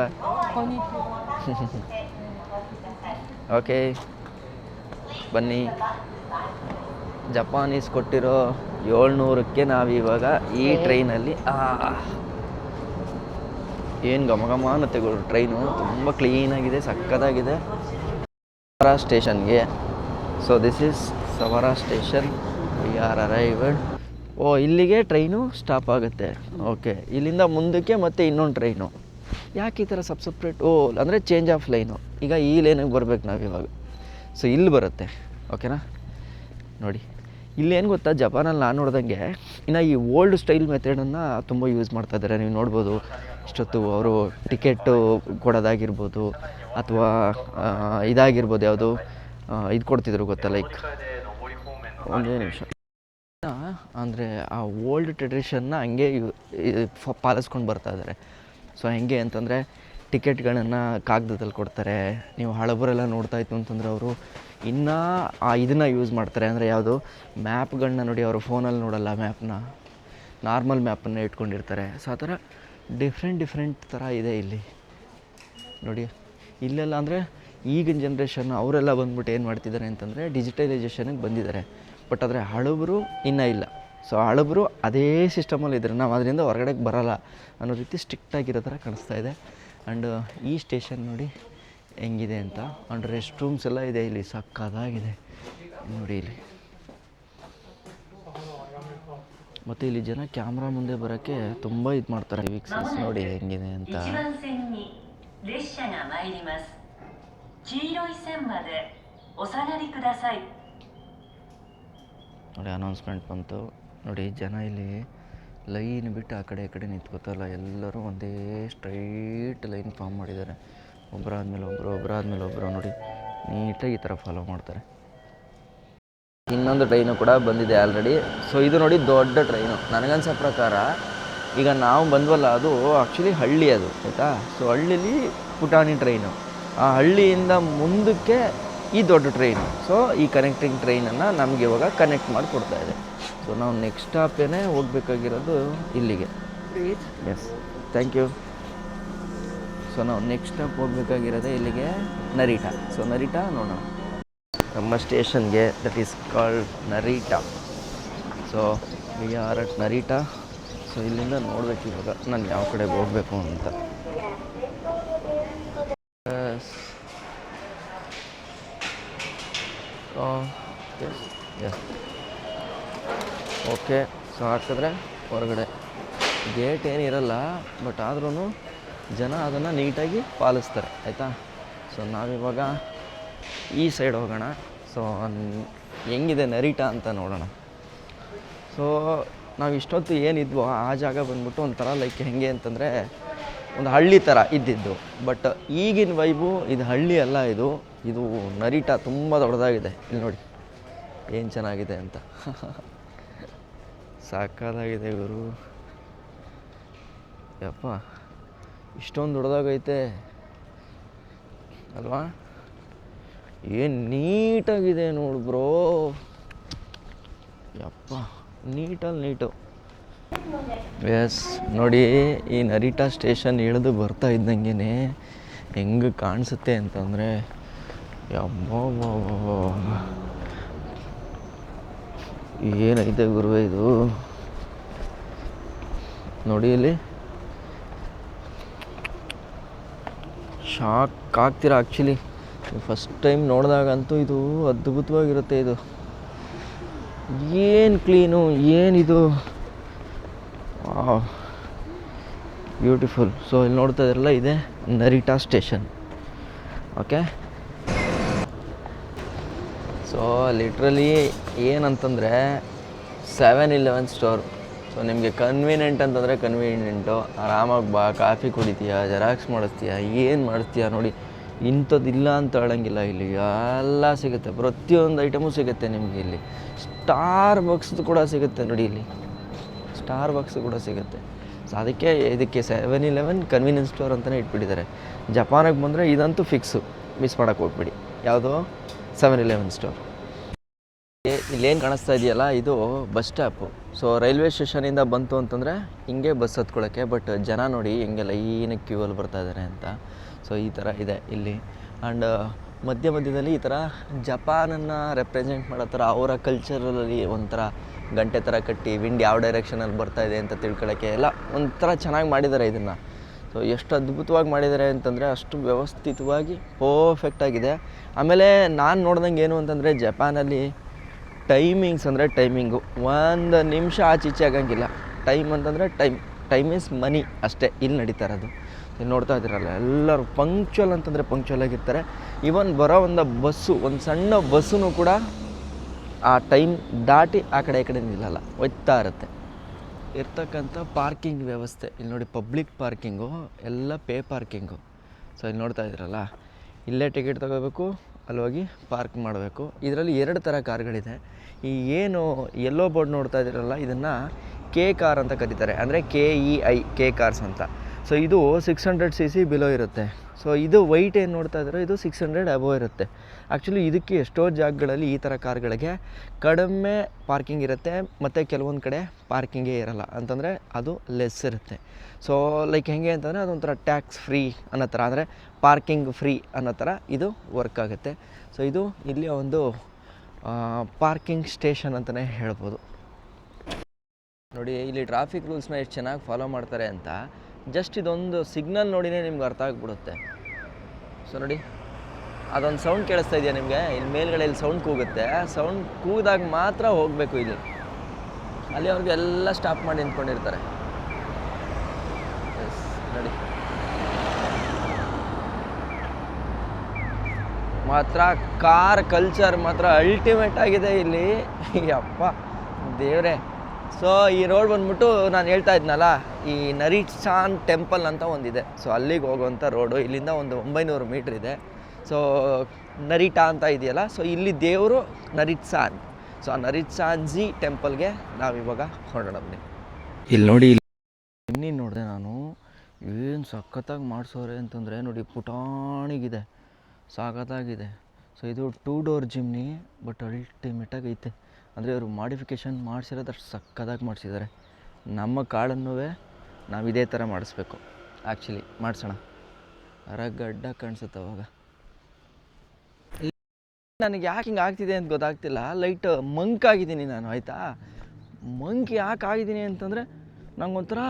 ಓಕೆ, ಬನ್ನಿ. ಜಪಾನೀಸ್ ಕೊಟ್ಟಿರೋ 700ಕ್ಕೆ ನಾವಿವಾಗ ಈ ಟ್ರೈನಲ್ಲಿ ಏನು ಘಮ ಅನ್ನತ್ತೆ ಟ್ರೈನು, ತುಂಬ ಕ್ಲೀನಾಗಿದೆ, ಸಕ್ಕತ್ತಾಗಿದೆ. ಸವಾರ ಸ್ಟೇಷನ್ಗೆ. So this is Sawara station. We are arrived. ಓ, ಇಲ್ಲಿಗೆ ಟ್ರೈನು ಸ್ಟಾಪ್ ಆಗುತ್ತೆ. ಓಕೆ, ಇಲ್ಲಿಂದ ಮುಂದಕ್ಕೆ ಮತ್ತೆ ಇನ್ನೊಂದು ಟ್ರೈನು. ಯಾಕೆ ಈ ಥರ ಸಪ್ರೇಟ್? ಓ, ಅಂದರೆ ಚೇಂಜ್ ಆಫ್ ಲೈನು. ಈಗ ಈ ಲೈನಿಗೆ ಬರ್ಬೇಕು ನಾವಿವಾಗ. ಸೊ ಇಲ್ಲಿ ಬರುತ್ತೆ. ಓಕೆನಾ? ನೋಡಿ, ಇಲ್ಲೇನು ಗೊತ್ತಾ, ಜಪಾನಲ್ಲಿ ನಾನು ನೋಡ್ದಂಗೆ ಇನ್ನು ಈ ಓಲ್ಡ್ ಸ್ಟೈಲ್ ಮೆಥಡನ್ನು ತುಂಬ ಯೂಸ್ ಮಾಡ್ತಾ ಇದ್ದಾರೆ. ನೀವು ನೋಡ್ಬೋದು, ಇಷ್ಟೊತ್ತು ಅವರು ಟಿಕೆಟು ಕೊಡೋದಾಗಿರ್ಬೋದು, ಅಥವಾ ಇದಾಗಿರ್ಬೋದು, ಯಾವುದು ಇದು ಕೊಡ್ತಿದ್ರು ಗೊತ್ತಾ, ಲೈಕ್ ಒಂದೇ ನಿಮಿಷ, ಅಂದರೆ ಆ ಓಲ್ಡ್ ಟ್ರೆಡಿಷನ್ನ ಹಂಗೆ ಪಾಲಿಸ್ಕೊಂಡು ಬರ್ತಾ ಇದ್ದಾರೆ. ಸೊ ಹೆಂಗೆ ಅಂತಂದರೆ ಟಿಕೆಟ್ಗಳನ್ನು ಕಾಗದದಲ್ಲಿ ಕೊಡ್ತಾರೆ. ನೀವು ಹಳಬರೆಲ್ಲ ನೋಡ್ತಾಯಿತ್ತು ಅಂತಂದರೆ ಅವರು ಇನ್ನೂ ಇದನ್ನು ಯೂಸ್ ಮಾಡ್ತಾರೆ. ಅಂದರೆ ಯಾವುದು, ಮ್ಯಾಪ್ಗಳನ್ನ ನೋಡಿ, ಅವರು ಫೋನಲ್ಲಿ ನೋಡಲ್ಲ ಮ್ಯಾಪ್ನ, ನಾರ್ಮಲ್ ಮ್ಯಾಪನ್ನು ಇಟ್ಕೊಂಡಿರ್ತಾರೆ. ಸೊ ಆ ಥರ ಡಿಫ್ರೆಂಟ್ ಥರ ಇದೆ ಇಲ್ಲಿ ನೋಡಿ. ಇಲ್ಲೆಲ್ಲ ಅಂದರೆ ಈಗಿನ ಜನ್ರೇಷನ್ ಅವರೆಲ್ಲ ಬಂದ್ಬಿಟ್ಟು ಏನು ಮಾಡ್ತಿದ್ದಾರೆ ಅಂತಂದರೆ ಡಿಜಿಟಲೈಸೇಷನ್ಗೆ ಬಂದಿದ್ದಾರೆ. ಬಟ್ ಆದರೆ ಹಳಬರು ಇನ್ನೂ ಇಲ್ಲ. ಸೊ ಹಳಬರು ಅದೇ ಸಿಸ್ಟಮಲ್ಲಿ ಇದ್ದಾರೆ, ನಾವು ಅದರಿಂದ ಹೊರಗಡೆಗೆ ಬರೋಲ್ಲ ಅನ್ನೋ ರೀತಿ ಸ್ಟ್ರಿಕ್ಟಾಗಿರೋ ಥರ ಕಾಣಿಸ್ತಾ ಇದೆ. ಆ್ಯಂಡ್ ಈ ಸ್ಟೇಷನ್ ನೋಡಿ ಹೆಂಗಿದೆ ಅಂತ. ಆ್ಯಂಡ್ ರೆಸ್ಟ್ ರೂಮ್ಸ್ ಎಲ್ಲ ಇದೆ ಇಲ್ಲಿ, ಸಕ್ಕತ್ತಾಗಿದೆ ನೋಡಿ ಇಲ್ಲಿ. ಮತ್ತು ಇಲ್ಲಿ ಜನ ಕ್ಯಾಮ್ರಾ ಮುಂದೆ ಬರೋಕ್ಕೆ ತುಂಬ ಇದು ಮಾಡ್ತಾರೆ, ವೀಕ್ಷಿಸಿ ನೋಡಿ ಹೆಂಗಿದೆ ಅಂತ. ನೋಡಿ ಅನೌನ್ಸ್ಮೆಂಟ್ ಬಂತು ನೋಡಿ. ಜನ ಇಲ್ಲಿ ಲೈನ್ ಬಿಟ್ಟು ಆ ಕಡೆ ಈ ಕಡೆ ನಿಂತ್ಕೋತಲ್ಲ, ಎಲ್ಲರೂ ಒಂದೇ ಸ್ಟ್ರೈಟ್ ಲೈನ್ ಫಾರ್ಮ್ ಮಾಡಿದ್ದಾರೆ. ಒಬ್ಬರಾದ್ಮೇಲೆ ಒಬ್ಬರು ನೋಡಿ ನೀಟಾಗಿ ಈ ಥರ ಫಾಲೋ ಮಾಡ್ತಾರೆ. ಇನ್ನೊಂದು ಟ್ರೈನು ಕೂಡ ಬಂದಿದೆ ಆಲ್ರೆಡಿ. ಸೊ ಇದು ನೋಡಿ ದೊಡ್ಡ ಟ್ರೈನು. ನನಗನ್ಸೋ ಪ್ರಕಾರ ಈಗ ನಾವು ಬಂದ್ವಲ್ಲ, ಅದು ಆ್ಯಕ್ಚುಲಿ ಹಳ್ಳಿ ಅದು, ಆಯಿತಾ. ಸೊ ಹಳ್ಳೀಲಿ ಪುಟಾಣಿ ಟ್ರೈನು, ಆ ಹಳ್ಳಿಯಿಂದ ಮುಂದಕ್ಕೆ ಈ ದೊಡ್ಡ ಟ್ರೈನು. ಸೊ ಈ ಕನೆಕ್ಟಿಂಗ್ ಟ್ರೈನನ್ನು ನಮಗೆ ಇವಾಗ ಕನೆಕ್ಟ್ ಮಾಡಿ ಕೊಡ್ತಾ ಇದೆ. ಸೊ ನಾವು ನೆಕ್ಸ್ಟ್ ಸ್ಟಾಪೇನೆ ಹೋಗಬೇಕಾಗಿರೋದು ಇಲ್ಲಿಗೆ. Yes, thank you. ಸೊ ನಾವು ನೆಕ್ಸ್ಟ್ ಸ್ಟಾಪ್ ಹೋಗಬೇಕಾಗಿರೋದೇ ಇಲ್ಲಿಗೆ, ನರಿಟಾ. ಸೊ ನರಿಟಾ ನೋಡೋಣ ನಮ್ಮ ಸ್ಟೇಷನ್ಗೆ, that is called Narita. So we are at Narita. So ಇಲ್ಲಿಂದ ನೋಡಬೇಕು ಇವಾಗ ನಾನು ಯಾವ ಕಡೆಗೆ ಹೋಗಬೇಕು ಅಂತ. ಓಕೆ. ಸೊ ಹಾಕಿದ್ರೆ ಹೊರಗಡೆ ಗೇಟ್ ಏನಿರಲ್ಲ, ಬಟ್ ಆದ್ರೂ ಜನ ಅದನ್ನು ನೀಟಾಗಿ ಪಾಲಿಸ್ತಾರೆ, ಆಯಿತಾ. ಸೊ ನಾವಿವಾಗ ಈ ಸೈಡ್ ಹೋಗೋಣ. ಸೊ ಹೆಂಗಿದೆ ನರಿಟಾ ಅಂತ ನೋಡೋಣ. ಸೊ ನಾವು ಇಷ್ಟೊತ್ತು ಏನಿದ್ವೋ ಆ ಜಾಗ ಬಂದ್ಬಿಟ್ಟು ಒಂಥರ ಲೈಕ್ ಹೆಂಗೆ ಅಂತಂದರೆ ಒಂದು ಹಳ್ಳಿ ಥರ ಇದ್ದಿದ್ದು. ಬಟ್ ಈಗಿನ ವೈಬು ಇದು ಹಳ್ಳಿ ಅಲ್ಲ, ಇದು ನರಿಟಾ ತುಂಬ ದೊಡ್ಡದಾಗಿದೆ. ಇಲ್ಲಿ ನೋಡಿ ಏನು ಚೆನ್ನಾಗಿದೆ ಅಂತ. ಸಾಕಾಗಿದೆ ಗುರು, ಯಪ್ಪ ಇಷ್ಟೊಂದು ದೊಡ್ಡದಾಗೈತೆ ಅಲ್ವಾ. ಏನು ನೀಟಾಗಿದೆ ನೋಡು ಬ್ರೋ, ಯಪ್ಪ ನೀಟು. ಎಸ್ ನೋಡಿ, ಈ ನರಿಟಾ ಸ್ಟೇಷನ್ ಇಳಿದು ಬರ್ತಾ ಇದ್ದಂಗೆ ಹೆಂಗೆ ಕಾಣಿಸುತ್ತೆ ಅಂತಂದರೆ, ಏನೈತೆ ಗುರುವೆ ಇದು ನೋಡಿ. ಇಲ್ಲಿ ಶಾಕ್ ಆಗ್ತೀರಾ ಆ್ಯಕ್ಚುಲಿ. ಫಸ್ಟ್ ಟೈಮ್ ನೋಡಿದಾಗಂತೂ ಇದು ಅದ್ಭುತವಾಗಿರುತ್ತೆ. ಇದು ಏನು ಕ್ಲೀನು, ಏನಿದು, ಬ್ಯೂಟಿಫುಲ್. ಸೊ ಇಲ್ಲಿ ನೋಡ್ತಾ ಇದ್ರಲ್ಲ, ಇದೆ Narita station. Okay. So literally ಏನಂತಂದರೆ 7-Eleven ಸ್ಟೋರ್. ಸೊ ನಿಮಗೆ ಕನ್ವೀನಿಯೆಂಟ್ ಅಂತಂದರೆ ಕನ್ವೀನಿಯೆಂಟು, ಆರಾಮಾಗಿ ಬಾ, ಕಾಫಿ ಕುಡಿತೀಯಾ, ಜೆರಾಕ್ಸ್ ಮಾಡಿಸ್ತೀಯಾ, ಏನು ಮಾಡಿಸ್ತೀಯಾ ನೋಡಿ. ಇಂಥದ್ದಿಲ್ಲ ಅಂತ ಹೇಳೋಂಗಿಲ್ಲ, ಇಲ್ಲಿ ಎಲ್ಲ ಸಿಗುತ್ತೆ, ಪ್ರತಿಯೊಂದು ಐಟಮು ಸಿಗುತ್ತೆ ನಿಮಗೆ. ಇಲ್ಲಿ ಸ್ಟಾರ್ ಬಕ್ಸ್ದು ಕೂಡ ಸಿಗುತ್ತೆ ನೋಡಿ, ಇಲ್ಲಿ ಸ್ಟಾರ್ ಬಕ್ಸ್ ಕೂಡ ಸಿಗುತ್ತೆ. ಸೊ ಅದಕ್ಕೆ ಇದಕ್ಕೆ 7-Eleven ಕನ್ವೀನಿಯನ್ಸ್ ಸ್ಟೋರ್ ಅಂತಲೇ ಇಟ್ಬಿಟ್ಟಿದ್ದಾರೆ. ಜಪಾನಿಗೆ ಬಂದರೆ ಇದಂತೂ ಫಿಕ್ಸು, ಮಿಸ್ ಮಾಡೋಕ್ಕೆ ಹೋಗ್ಬಿಡಿ. ಯಾವುದು 7-Eleven ಸ್ಟೋರ್. ಇಲ್ಲೇನು ಕಾಣಿಸ್ತಾ ಇದೆಯಲ್ಲ, ಇದು ಬಸ್ ಸ್ಟಾಪು. ಸೊ ರೈಲ್ವೆ ಸ್ಟೇಷನಿಂದ ಬಂತು ಅಂತಂದರೆ ಹಿಂಗೆ ಬಸ್ ಹತ್ಕೊಳ್ಳೋಕ್ಕೆ. ಬಟ್ ಜನ ನೋಡಿ ಹೆಂಗೆಲ್ಲ ಏನಕ್ಕೆ ಕ್ಯೂ ಅಲ್ಲಿ ಬರ್ತಾ ಇದ್ದಾರೆ ಅಂತ. ಸೊ ಈ ಥರ ಇದೆ ಇಲ್ಲಿ. ಆ್ಯಂಡ್ ಮಧ್ಯದಲ್ಲಿ ಈ ಥರ ಜಪಾನನ್ನು ರೆಪ್ರೆಸೆಂಟ್ ಮಾಡೋ ಥರ ಅವರ ಕಲ್ಚರಲ್ಲಿ ಒಂಥರ ಗಂಟೆ ಥರ ಕಟ್ಟಿ ವಿಂಡ್ ಯಾವ ಡೈರೆಕ್ಷನಲ್ಲಿ ಬರ್ತಾ ಇದೆ ಅಂತ ತಿಳ್ಕೊಳ್ಳೋಕ್ಕೆ ಎಲ್ಲ ಒಂಥರ ಚೆನ್ನಾಗಿ ಮಾಡಿದ್ದಾರೆ ಇದನ್ನು. ಸೊ ಎಷ್ಟು ಅದ್ಭುತವಾಗಿ ಮಾಡಿದ್ದಾರೆ ಅಂತಂದರೆ ಅಷ್ಟು ವ್ಯವಸ್ಥಿತವಾಗಿ ಪರ್ಫೆಕ್ಟಾಗಿದೆ. ಆಮೇಲೆ ನಾನು ನೋಡ್ದಂಗೆ ಏನು ಅಂತಂದರೆ, ಜಪಾನಲ್ಲಿ ಟೈಮಿಂಗ್ಸ್ ಅಂದರೆ ಟೈಮಿಂಗು 1 ನಿಮಿಷ ಆಚೀಚೆ ಆಗಂಗಿಲ್ಲ. ಟೈಮ್ ಅಂತಂದರೆ ಟೈಮ್ ಈಸ್ ಮನಿ ಅಷ್ಟೇ ಇಲ್ಲಿ ನಡೀತಾ ಇರೋದು. ನೀವು ನೋಡ್ತಾ ಇದ್ದೀರಲ್ಲ, ಎಲ್ಲರೂ ಪಂಕ್ಚುವಲ್ ಅಂತಂದರೆ ಪಂಕ್ಚುವಲ್ ಆಗಿರ್ತಾರೆ. ಈವನ್ ಬರೋ ಒಂದು ಸಣ್ಣ ಬಸ್ಸೂ ಕೂಡ ಆ ಟೈಮ್ ದಾಟಿ ಆ ಕಡೆ ಈ ಕಡೆ ನಿಲ್ಲಲ್ಲ, ಹೋಗ್ತಾ ಇರುತ್ತೆ. ಇರ್ತಕ್ಕಂಥ ಪಾರ್ಕಿಂಗ್ ವ್ಯವಸ್ಥೆ ಇಲ್ಲಿ ನೋಡಿ, ಪಬ್ಲಿಕ್ ಪಾರ್ಕಿಂಗು ಎಲ್ಲ ಪೇ ಪಾರ್ಕಿಂಗು. ಸೊ ಇಲ್ಲಿ ನೋಡ್ತಾ ಇದ್ದೀರಲ್ಲ, ಇಲ್ಲೇ ಟಿಕೆಟ್ ತೊಗೋಬೇಕು, ಅಲ್ಲಿ ಹೋಗಿ ಪಾರ್ಕ್ ಮಾಡಬೇಕು. ಇದರಲ್ಲಿ 2 ಥರ ಕಾರ್ಗಳಿದೆ. ಈ ಏನು ಯೆಲ್ಲೋ ಬೋರ್ಡ್ ನೋಡ್ತಾ ಇದ್ದೀರಲ್ಲ, ಇದನ್ನು ಕೆ ಕಾರ್ ಅಂತ ಕರೀತಾರೆ, ಅಂದರೆ KEI ಕೆ ಕಾರ್ಸ್ ಅಂತ. ಸೊ ಇದು 600 cc ಬಿಲೋ ಇರುತ್ತೆ. ಸೊ ಇದು ವೆಯ್ಟ್ ಏನು ನೋಡ್ತಾ ಇದ್ದಾರೆ ಇದು 600 ಅಬೋವ್ ಇರುತ್ತೆ. ಆ್ಯಕ್ಚುಲಿ ಇದಕ್ಕೆ ಎಷ್ಟೋ ಜಾಗಗಳಲ್ಲಿ ಈ ಥರ ಕಾರ್ಗಳಿಗೆ ಕಡಿಮೆ ಪಾರ್ಕಿಂಗ್ ಇರುತ್ತೆ ಮತ್ತು ಕೆಲವೊಂದು ಕಡೆ ಪಾರ್ಕಿಂಗೇ ಇರಲ್ಲ, ಅಂತಂದರೆ ಅದು ಲೆಸ್ ಇರುತ್ತೆ. ಸೊ ಲೈಕ್ ಹೆಂಗೆ ಅಂತಂದರೆ ಅದೊಂಥರ ಟ್ಯಾಕ್ಸ್ ಫ್ರೀ ಅನ್ನೋ ಥರ, ಅಂದರೆ ಪಾರ್ಕಿಂಗ್ ಫ್ರೀ ಅನ್ನೋ ಥರ ಇದು ವರ್ಕ್ ಆಗುತ್ತೆ. ಸೊ ಇದು ಇಲ್ಲಿ ಒಂದು ಪಾರ್ಕಿಂಗ್ ಸ್ಟೇಷನ್ ಅಂತಲೇ ಹೇಳ್ಬೋದು. ನೋಡಿ ಇಲ್ಲಿ ಟ್ರಾಫಿಕ್ ರೂಲ್ಸ್ನ ಎಷ್ಟು ಚೆನ್ನಾಗಿ ಫಾಲೋ ಮಾಡ್ತಾರೆ ಅಂತ ಜಸ್ಟ್ ಇದೊಂದು ಸಿಗ್ನಲ್ ನೋಡಿನೇ ನಿಮ್ಗೆ ಅರ್ಥ ಆಗಿಬಿಡುತ್ತೆ. ಸೊ ನೋಡಿ ಅದೊಂದು ಸೌಂಡ್ ಕೇಳಿಸ್ತಾ ಇದೆಯಾ ನಿಮಗೆ? ಇಲ್ಲಿ ಮೇಲ್ಗಡೆ ಇಲ್ಲಿ ಸೌಂಡ್ ಕೂಗುತ್ತೆ, ಸೌಂಡ್ ಕೂಗಿದಾಗ ಮಾತ್ರ ಹೋಗಬೇಕು. ಇಲ್ಲಿ ಅಲ್ಲಿ ಅವ್ರಿಗೆಲ್ಲ ಸ್ಟಾಪ್ ಮಾಡಿ ನಿಂತ್ಕೊಂಡಿರ್ತಾರೆ. ಎಸ್ ನೋಡಿ ಮಾತ್ರ ಕಾರ್ ಕಲ್ಚರ್ ಮಾತ್ರ ಅಲ್ಟಿಮೇಟ್ ಆಗಿದೆ ಇಲ್ಲಿ. ಅಪ್ಪ ದೇವ್ರೆ. ಸೊ ಈ ರೋಡ್ ಬಂದ್ಬಿಟ್ಟು ನಾನು ಹೇಳ್ತಾ ಇದ್ನಲ್ಲ, ಈ ನರಿಚಾನ್ ಟೆಂಪಲ್ ಅಂತ ಒಂದಿದೆ. ಸೊ ಅಲ್ಲಿಗೆ ಹೋಗುವಂಥ ರೋಡು. ಇಲ್ಲಿಂದ ಒಂದು 900 ಮೀಟ್ರ್ ಇದೆ. ಸೊ ನರಿಟಾ ಅಂತ ಇದೆಯಲ್ಲ, ಸೊ ಇಲ್ಲಿ ದೇವರು ನರಿಟ್ಸಾನ್. ಸೊ ಆ ನರಿಟ್ಸಾನ್ಜಿ ಟೆಂಪಲ್ಗೆ ನಾವಿವಾಗ ಹೊರಡೋಣ ಬನ್ನಿ. ಇಲ್ಲಿ ನೋಡಿ, ಇಲ್ಲಿ ನೋಡಿದೆ ನಾನು, ಏನು ಸಖತ್ತಾಗಿ ಮಾಡಿಸೋರೆ ಅಂತಂದರೆ ನೋಡಿ, ಪುಟಾಣಿಗಿದೆ, ಸಾಕತ್ತಾಗಿದೆ. ಸೊ ಇದು 2 ಡೋರ್ ಜಿಮ್ನಿ, ಬಟ್ ಅಲ್ಟಿಮೇಟಾಗಿ ಐತೆ. ಅಂದರೆ ಅವರು ಮಾಡಿಫಿಕೇಷನ್ ಮಾಡಿಸಿರೋದು ಅಷ್ಟು ಸಕ್ಕತ್ತಾಗಿ ಮಾಡಿಸಿದ್ದಾರೆ. ನಮ್ಮ ಕಾಳನ್ನೂ ನಾವು ಇದೇ ಥರ ಮಾಡಿಸ್ಬೇಕು. ಆ್ಯಕ್ಚುಲಿ ಮಾಡಿಸೋಣ, ಅರಗಡ್ಡ ಕಾಣಿಸುತ್ತೆ ಅವಾಗ. ನನಗೆ ಯಾಕೆ ಹಿಂಗೆ ಆಗ್ತಿದೆ ಅಂತ ಗೊತ್ತಾಗ್ತಿಲ್ಲ. ಲೈಟ್ ಮಂಕ್ ಆಗಿದ್ದೀನಿ ನಾನು, ಆಯಿತಾ? ಮಂಕ್ ಯಾಕೆ ಆಗಿದ್ದೀನಿ ಅಂತಂದರೆ ನಂಗೊಂಥರ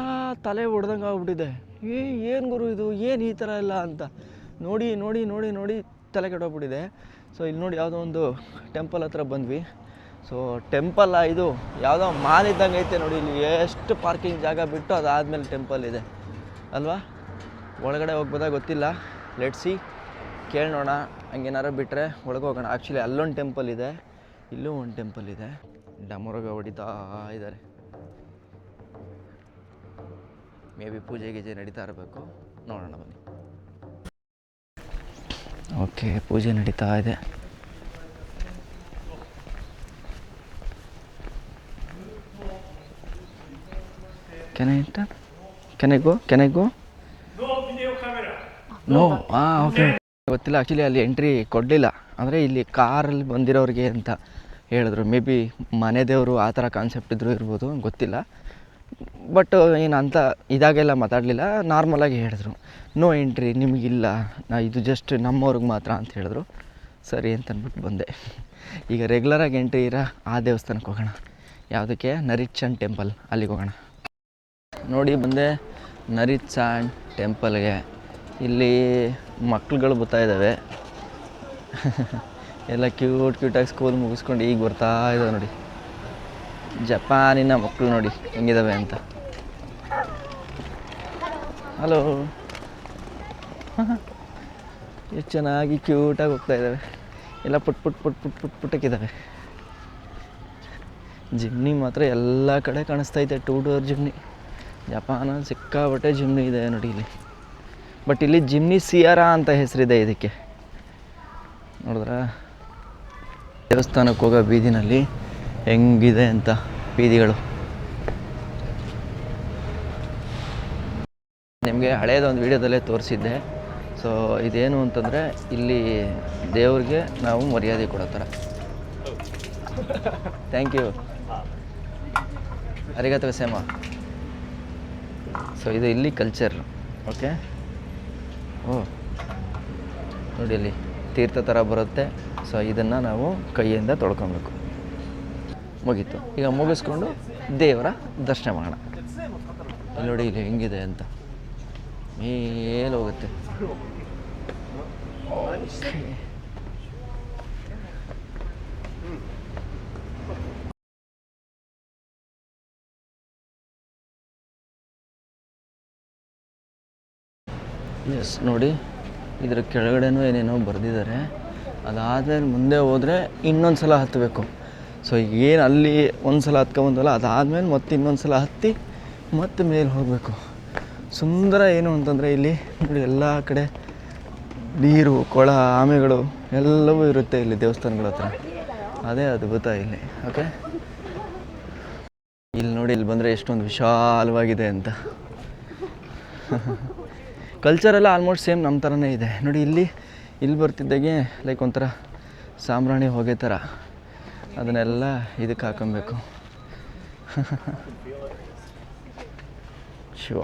ತಲೆ ಹೊಡೆದಂಗೆ ಆಗ್ಬಿಟ್ಟಿದೆ. ಏನು ಗುರು ಇದು, ಏನು ಈ ಥರ ಎಲ್ಲ ಅಂತ ನೋಡಿ ನೋಡಿ ನೋಡಿ ನೋಡಿ ತಲೆ ಕೆಟ್ಟೋಗ್ಬಿಟ್ಟಿದೆ. ಸೊ ಇಲ್ಲಿ ನೋಡಿ ಯಾವುದೋ ಒಂದು ಟೆಂಪಲ್ ಹತ್ರ ಬಂದ್ವಿ. ಸೊ ಟೆಂಪಲ್ಲ ಇದು, ಯಾವುದೋ ಮಾಲ್ ಇದ್ದಂಗೆ ಐತೆ ನೋಡಿ. ಇಲ್ಲಿ ಎಷ್ಟು ಪಾರ್ಕಿಂಗ್ ಜಾಗ ಬಿಟ್ಟು ಅದಾದಮೇಲೆ ಟೆಂಪಲ್ ಇದೆ ಅಲ್ವಾ? ಒಳಗಡೆ ಹೋಗ್ಬೋದಾ ಗೊತ್ತಿಲ್ಲ, ಲೆಟ್ಸಿ ಕೇಳೋಣ. ಹಂಗೇನಾರು ಬಿಟ್ಟರೆ ಒಳಗೆ ಹೋಗೋಣ. ಆ್ಯಕ್ಚುಲಿ ಅಲ್ಲೊಂದು ಟೆಂಪಲ್ ಇದೆ, ಇಲ್ಲೂ ಒಂದು ಟೆಂಪಲ್ ಇದೆ. ಡಮರುಗ ಹೊಡಿತಾ ಇದ್ದಾರೆ. ಮೇ ಬಿ ಪೂಜೆ ಗೀಜೆ ನಡೀತಾ ಇರಬೇಕು, ನೋಡೋಣ ಬನ್ನಿ. ಓಕೆ, ಪೂಜೆ ನಡೀತಾ ಇದೆ. Can I go? No video camera. No. Okay. ಗೊತ್ತಿಲ್ಲ, ಆ್ಯಕ್ಚುಲಿ ಅಲ್ಲಿ ಎಂಟ್ರಿ ಕೊಡಲಿಲ್ಲ. ಅಂದರೆ ಇಲ್ಲಿ ಕಾರಲ್ಲಿ ಬಂದಿರೋರಿಗೆ ಅಂತ ಹೇಳಿದ್ರು. ಮೇ ಬಿ ಮನೆ ದೇವರು ಆ ಥರ ಕಾನ್ಸೆಪ್ಟ್ ಇದ್ರೂ ಇರ್ಬೋದು, ಗೊತ್ತಿಲ್ಲ. ಬಟ್ ಏನು ಅಂತ ಇದಾಗೆಲ್ಲ ಮಾತಾಡಲಿಲ್ಲ, ನಾರ್ಮಲಾಗಿ ಹೇಳಿದ್ರು. ನೋ ಎಂಟ್ರಿ ನಿಮಗಿಲ್ಲ, ಇದು ಜಸ್ಟ್ ನಮ್ಮವ್ರಿಗೆ ಮಾತ್ರ ಅಂತ ಹೇಳಿದ್ರು. ಸರಿ ಅಂತ ಅಂದ್ಬಿಟ್ಟು ಬಂದೆ. ಈಗ ರೆಗ್ಯುಲರಾಗಿ ಎಂಟ್ರಿ ಇರೋ ಆ ದೇವಸ್ಥಾನಕ್ಕೆ ಹೋಗೋಣ. ಯಾವುದಕ್ಕೆ? ನರಿಟ್ಸಾನ್ ಟೆಂಪಲ್, ಅಲ್ಲಿಗೆ ಹೋಗೋಣ. ನೋಡಿ ಬಂದೆ ನರಿಟ್ಸಾನ್ ಟೆಂಪಲ್ಗೆ. ಇಲ್ಲಿ ಮಕ್ಳುಗಳು ಬರ್ತಾ ಇದ್ದಾವೆ. ಎಲ್ಲ ಕ್ಯೂಟಾಗಿ ಸ್ಕೂಲ್ ಮುಗಿಸ್ಕೊಂಡು ಈಗ ಬರ್ತಾ ಇದ್ದಾವೆ ನೋಡಿ. ಜಪಾನಿನ ಮಕ್ಕಳು ನೋಡಿ ಹೆಂಗಿದ್ದಾವೆ ಅಂತ. ಹಲೋ, ಎಷ್ಟು ಚೆನ್ನಾಗಿ ಕ್ಯೂಟಾಗಿ ಹೋಗ್ತಾ ಇದ್ದಾವೆ. ಎಲ್ಲ ಪುಟ್ಟಕ್ಕಿದ್ದಾವೆ. ಜಿಮ್ನಿ ಮಾತ್ರ ಎಲ್ಲ ಕಡೆ ಕಾಣಿಸ್ತೈತೆ, 2 ಡೋರ್ ಜಿಮ್ನಿ. ಜಪಾನಲ್ಲಿ ಸಿಕ್ಕಾಬಟ್ಟೆ ಜಿಮ್ನಿ ಇದೆ ನೋಡಿ ಇಲ್ಲಿ. ಬಟ್ ಇಲ್ಲಿ ಜಿಮ್ನಿ ಸಿಯರಾ ಅಂತ ಹೆಸರಿದೆ ಇದಕ್ಕೆ. ನೋಡಿದ್ರ ದೇವಸ್ಥಾನಕ್ಕೆ ಹೋಗೋ ಬೀದಿನಲ್ಲಿ ಹೆಂಗಿದೆ ಅಂತ ಬೀದಿಗಳು. ನಿಮಗೆ ಹಳೇದೊಂದು ವಿಡಿಯೋದಲ್ಲೇ ತೋರಿಸಿದ್ದೆ. ಸೊ ಇದೇನು ಅಂತಂದರೆ ಇಲ್ಲಿ ದೇವ್ರಿಗೆ ನಾವು ಮರ್ಯಾದೆ ಕೊಡೋ ಥರ. ಥ್ಯಾಂಕ್ ಯು, ಅರಿಗತೋ ಗೋಸೈಮ. ಸೊ ಇದು ಇಲ್ಲಿ ಕಲ್ಚರ್. ಓಕೆ. ನೋಡಿ ಅಲ್ಲಿ ತೀರ್ಥ ಥರ ಬರುತ್ತೆ. ಸೊ ಇದನ್ನು ನಾವು ಕೈಯಿಂದ ತೊಳ್ಕೊಬೇಕು. ಮುಗೀತು. ಈಗ ಮುಗಿಸ್ಕೊಂಡು ದೇವರ ದರ್ಶನ ಮಾಡೋಣ. ಇಲ್ಲಿ ನೋಡಿ ಇಲ್ಲಿ ಹೆಂಗಿದೆ ಅಂತ, ಮೇಲೆ ಹೋಗುತ್ತೆ. ಎಸ್ ನೋಡಿ, ಇದ್ರ ಕೆಳಗಡೆನೂ ಏನೇನೋ ಬರೆದಿದ್ದಾರೆ. ಅದಾದಮೇಲೆ ಮುಂದೆ ಹೋದರೆ ಇನ್ನೊಂದು ಸಲ ಹತ್ತಬೇಕು. ಸೊ ಏನು ಅಲ್ಲಿ ಒಂದು ಸಲ ಹತ್ಕೊಂಬಂದಲ್ಲ, ಅದಾದಮೇಲೆ ಮತ್ತೆ ಇನ್ನೊಂದು ಸಲ ಹತ್ತಿ ಮತ್ತೆ ಮೇಲೆ ಹೋಗಬೇಕು. ಸುಂದರ ಏನು ಅಂತಂದರೆ ಇಲ್ಲಿ ನೋಡಿ ಎಲ್ಲ ಕಡೆ ನೀರು, ಕೊಳ, ಆಮೆಗಳು ಎಲ್ಲವೂ ಇರುತ್ತೆ ಇಲ್ಲಿ ದೇವಸ್ಥಾನಗಳ ಹತ್ರ. ಅದೇ ಅದ್ಭುತ ಇಲ್ಲಿ. ಓಕೆ, ಇಲ್ಲಿ ನೋಡಿ, ಇಲ್ಲಿ ಬಂದರೆ ಎಷ್ಟೊಂದು ವಿಶಾಲವಾಗಿದೆ ಅಂತ. ಕಲ್ಚರೆಲ್ಲ ಆಲ್ಮೋಸ್ಟ್ ಸೇಮ್ ನಮ್ಮ ಥರನೇ ಇದೆ ನೋಡಿ. ಇಲ್ಲಿ ಬರ್ತಿದ್ದಾಗೆ ಲೈಕ್ ಒಂಥರ ಸಾಂಬ್ರಾಣಿ ಹೊಗೆ ಥರ ಅದನ್ನೆಲ್ಲ ಇದಕ್ಕೆ ಹಾಕೊಬೇಕು. ಶಿವ.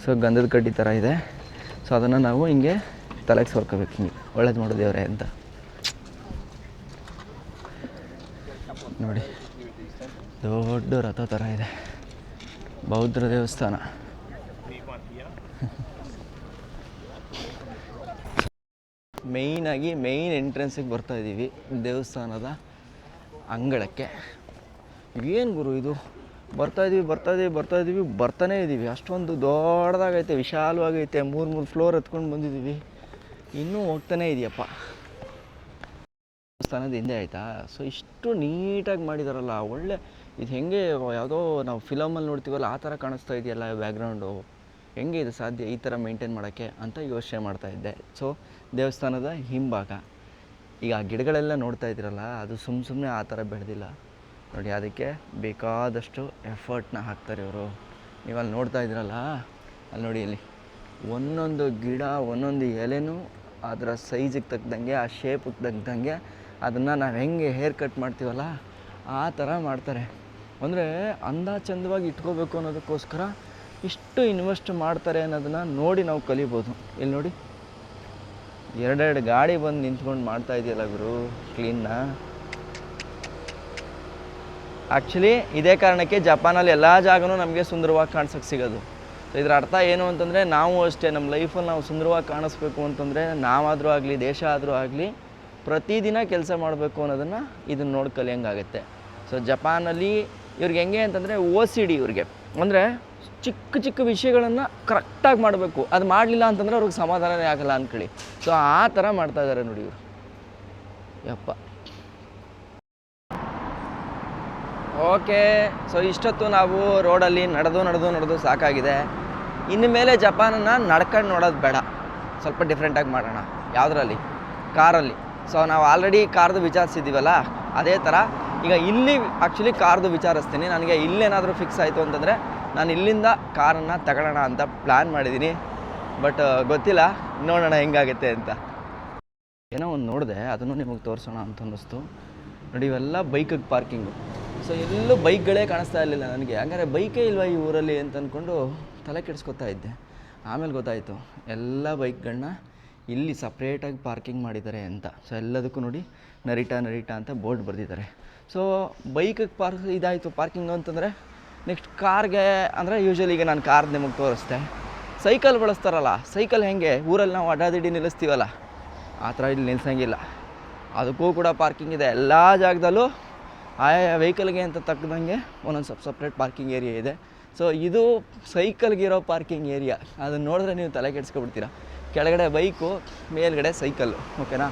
ಸೊ ಗಂಧದ ಕಡ್ಡಿ ಥರ ಇದೆ. ಸೊ ಅದನ್ನು ನಾವು ಹಿಂಗೆ ತಲೆಗೆ ಸೋರ್ಕೋಬೇಕು, ಹಿಂಗೆ ಒಳ್ಳೇದು ಮಾಡೋ ದೇವ್ರೆ ಅಂತ ನೋಡಿ. ದೊಡ್ಡ ರಥ ಥರ ಇದೆ, ಬೌದ್ಧ ದೇವಸ್ಥಾನ. ಮೇಯ್ನ್ ಎಂಟ್ರೆನ್ಸಿಗೆ ಬರ್ತಾಯಿದ್ದೀವಿ ದೇವಸ್ಥಾನದ ಅಂಗಳಕ್ಕೆ. ಏನು ಗುರು ಇದು, ಬರ್ತಾಯಿದ್ದೀವಿ ಬರ್ತಾನೇ ಇದ್ದೀವಿ. ಅಷ್ಟೊಂದು ದೊಡ್ಡದಾಗೈತೆ, ವಿಶಾಲವಾಗೈತೆ. 3 ಫ್ಲೋರ್ ಹತ್ಕೊಂಡು ಬಂದಿದ್ದೀವಿ, ಇನ್ನೂ ಹೋಗ್ತಾನೇ ಇದೆಯಪ್ಪ. ದೇವಸ್ಥಾನದ ಹಿಂದೆ ಆಯಿತಾ. ಸೊ ಇಷ್ಟು ನೀಟಾಗಿ ಮಾಡಿದಾರಲ್ಲ, ಒಳ್ಳೆ ಇದು ಹೆಂಗೆ ಯಾವುದೋ ನಾವು ಫಿಲಮಲ್ಲಿ ನೋಡ್ತೀವಲ್ಲ ಆ ಥರ ಕಾಣಿಸ್ತಾ ಇದೆಯಲ್ಲ ಬ್ಯಾಕ್ಗ್ರೌಂಡು. ಹೆಂಗೆ ಇದು ಸಾಧ್ಯ ಈ ಥರ ಮೇಂಟೈನ್ ಮಾಡೋಕ್ಕೆ ಅಂತ ಯೋಚನೆ ಮಾಡ್ತಾಯಿದ್ದೆ. ಸೊ ದೇವಸ್ಥಾನದ ಹಿಂಭಾಗ ಈಗ ಗಿಡಗಳೆಲ್ಲ ನೋಡ್ತಾ ಇದ್ದೀರಲ್ಲ, ಅದು ಸುಮ್ಮನೆ ಆ ಥರ ಬೆಳೆದಿಲ್ಲ ನೋಡಿ. ಅದಕ್ಕೆ ಬೇಕಾದಷ್ಟು ಎಫರ್ಟ್ನ ಹಾಕ್ತಾರೆ ಇವರು. ನೀವು ಅಲ್ಲಿ ನೋಡ್ತಾ ಇದ್ದೀರಲ್ಲ, ಅಲ್ಲಿ ನೋಡಿ, ಇಲ್ಲಿ ಒಂದೊಂದು ಗಿಡ ಒಂದೊಂದು ಎಲೆನೂ ಅದರ ಸೈಜಿಗೆ ತಕ್ಕಂಗೆ, ಆ ಶೇಪಿಗೆ ತಕ್ಕಂಗೆ ಅದನ್ನು ನಾವು ಹೆಂಗೆ ಹೇರ್ ಕಟ್ ಮಾಡ್ತೀವಲ್ಲ ಆ ಥರ ಮಾಡ್ತಾರೆ. ಅಂದರೆ ಅಂದ ಚಂದವಾಗಿ ಇಟ್ಕೋಬೇಕು ಅನ್ನೋದಕ್ಕೋಸ್ಕರ ಇಷ್ಟು ಇನ್ವೆಸ್ಟ್ ಮಾಡ್ತಾರೆ ಅನ್ನೋದನ್ನು ನೋಡಿ ನಾವು ಕಲಿಬೋದು. ಇಲ್ಲಿ ನೋಡಿ, 2 ಗಾಡಿ ಬಂದು ನಿಂತ್ಕೊಂಡು ಮಾಡ್ತಾ ಇದೆಯಲ್ಲ ಗುರು ಕ್ಲೀನ್ನ. ಆ್ಯಕ್ಚುಲಿ ಇದೇ ಕಾರಣಕ್ಕೆ ಜಪಾನಲ್ಲಿ ಎಲ್ಲ ಜಾಗನೂ ನಮಗೆ ಸುಂದರವಾಗಿ ಕಾಣಿಸೋಕ್ಕೆ ಸಿಗೋದು. ಇದರ ಅರ್ಥ ಏನು ಅಂತಂದರೆ, ನಾವು ಅಷ್ಟೇ ನಮ್ಮ ಲೈಫಲ್ಲಿ ನಾವು ಸುಂದರವಾಗಿ ಕಾಣಿಸ್ಬೇಕು ಅಂತಂದರೆ ನಾವಾದರೂ ಆಗಲಿ ದೇಶ ಆದರೂ ಆಗಲಿ ಪ್ರತಿದಿನ ಕೆಲಸ ಮಾಡಬೇಕು ಅನ್ನೋದನ್ನು ಇದನ್ನು ನೋಡಿ ಕಲಿಯೋಂಗಾಗುತ್ತೆ. ಸೊ ಜಪಾನಲ್ಲಿ ಇವ್ರಿಗೆ ಹೆಂಗೆ ಅಂತಂದರೆ OCD ಇವ್ರಿಗೆ, ಅಂದರೆ ಚಿಕ್ಕ ವಿಷಯಗಳನ್ನು ಕರೆಕ್ಟಾಗಿ ಮಾಡಬೇಕು. ಅದು ಮಾಡಲಿಲ್ಲ ಅಂತಂದರೆ ಅವ್ರಿಗೆ ಸಮಾಧಾನವೇ ಆಗಲ್ಲ ಅಂದ್ಕೊಳ್ಳಿ. ಸೊ ಆ ಥರ ಮಾಡ್ತಾಯಿದ್ದಾರೆ ನೋಡಿ ಇವರು. ಯಪ್ಪ. ಓಕೆ, ಸೊ ಇಷ್ಟೊತ್ತು ನಾವು ರೋಡಲ್ಲಿ ನಡೆದು ಸಾಕಾಗಿದೆ. ಇನ್ನು ಮೇಲೆ ಜಪಾನನ್ನು ನಡ್ಕೊಂಡು ನೋಡೋದು ಬೇಡ, ಸ್ವಲ್ಪ ಡಿಫ್ರೆಂಟಾಗಿ ಮಾಡೋಣ. ಯಾವುದರಲ್ಲಿ? ಕಾರಲ್ಲಿ. ಸೊ ನಾವು ಆಲ್ರೆಡಿ ಕಾರ್ದು ವಿಚಾರಿಸಿದ್ದೀವಲ್ಲ, ಅದೇ ಥರ ಈಗ ಇಲ್ಲಿ ಆ್ಯಕ್ಚುಲಿ ಕಾರ್ದು ವಿಚಾರಿಸ್ತೀನಿ. ನನಗೆ ಇಲ್ಲೇನಾದರೂ ಫಿಕ್ಸ್ ಆಯಿತು ಅಂತಂದರೆ ನಾನು ಇಲ್ಲಿಂದ ಕಾರನ್ನು ತಗೊಳ್ಳೋಣ ಅಂತ ಪ್ಲ್ಯಾನ್ ಮಾಡಿದ್ದೀನಿ. ಬಟ್ ಗೊತ್ತಿಲ್ಲ, ನೋಡೋಣ ಹೆಂಗಾಗುತ್ತೆ ಅಂತ. ಏನೋ ಒಂದು ನೋಡಿದೆ, ಅದನ್ನು ನಿಮಗೆ ತೋರಿಸೋಣ ಅಂತ ಅನ್ನಿಸ್ತು ನೋಡಿ. ಇವೆಲ್ಲ ಬೈಕಿಗೆ ಪಾರ್ಕಿಂಗು. ಸೊ ಎಲ್ಲೂ ಬೈಕ್ಗಳೇ ಕಾಣಿಸ್ತಾ ಇರಲಿಲ್ಲ ನನಗೆ. ಹಂಗಾರೆ ಬೈಕೇ ಇಲ್ವಾ ಈ ಊರಲ್ಲಿ ಅಂತ ಅಂದ್ಕೊಂಡು ತಲೆ ಕೆಡಿಸ್ಕೊತಾ ಇದ್ದೆ. ಆಮೇಲೆ ಗೊತ್ತಾಯಿತು, ಎಲ್ಲ ಬೈಕ್ಗಳನ್ನ ಇಲ್ಲಿ ಸಪ್ರೇಟಾಗಿ ಪಾರ್ಕಿಂಗ್ ಮಾಡಿದ್ದಾರೆ ಅಂತ. ಸೊ ಎಲ್ಲದಕ್ಕೂ ನೋಡಿ ನರಿಟಾ ಅಂತ ಬೋರ್ಡ್ ಬರೆದಿದ್ದಾರೆ. ಸೊ ಬೈಕಿಗೆ ಇದಾಯಿತು ಪಾರ್ಕಿಂಗ್ ಅಂತಂದರೆ, ನೆಕ್ಸ್ಟ್ ಕಾರ್ಗೆ ಅಂದರೆ ಯೂಶ್ವಲಿ ಈಗ ನಾನು ಕಾರ್ ನಿಮಗೆ ತೋರಿಸ್ದೆ. ಸೈಕಲ್ ಬಳಸ್ತಾರಲ್ಲ, ಸೈಕಲ್ ಹೆಂಗೆ ಊರಲ್ಲಿ ನಾವು ಅಡ್ಡಾದಿಡ್ಡಿ ನಿಲ್ಲಿಸ್ತೀವಲ್ಲ ಆ ಥರ ಇಲ್ಲಿ ನಿಲ್ಲಿಸಂಗಿಲ್ಲ. ಅದಕ್ಕೂ ಕೂಡ ಪಾರ್ಕಿಂಗ್ ಇದೆ. ಎಲ್ಲ ಜಾಗದಲ್ಲೂ ಆಯಾ ವೆಹಿಕಲ್ಗೆ ಅಂತ ತಕ್ಕದಂಗೆ ಒಂದೊಂದು ಸಪ್ರೇಟ್ ಪಾರ್ಕಿಂಗ್ ಏರಿಯಾ ಇದೆ. ಸೊ ಇದು ಸೈಕಲ್ಗಿರೋ ಪಾರ್ಕಿಂಗ್ ಏರಿಯಾ. ಅದನ್ನು ನೋಡಿದ್ರೆ ನೀವು ತಲೆ ಕೆಡಿಸ್ಕೊಬಿಡ್ತೀರ. ಕೆಳಗಡೆ ಬೈಕು, ಮೇಲ್ಗಡೆ ಸೈಕಲ್ಲು. ಓಕೆನಾ?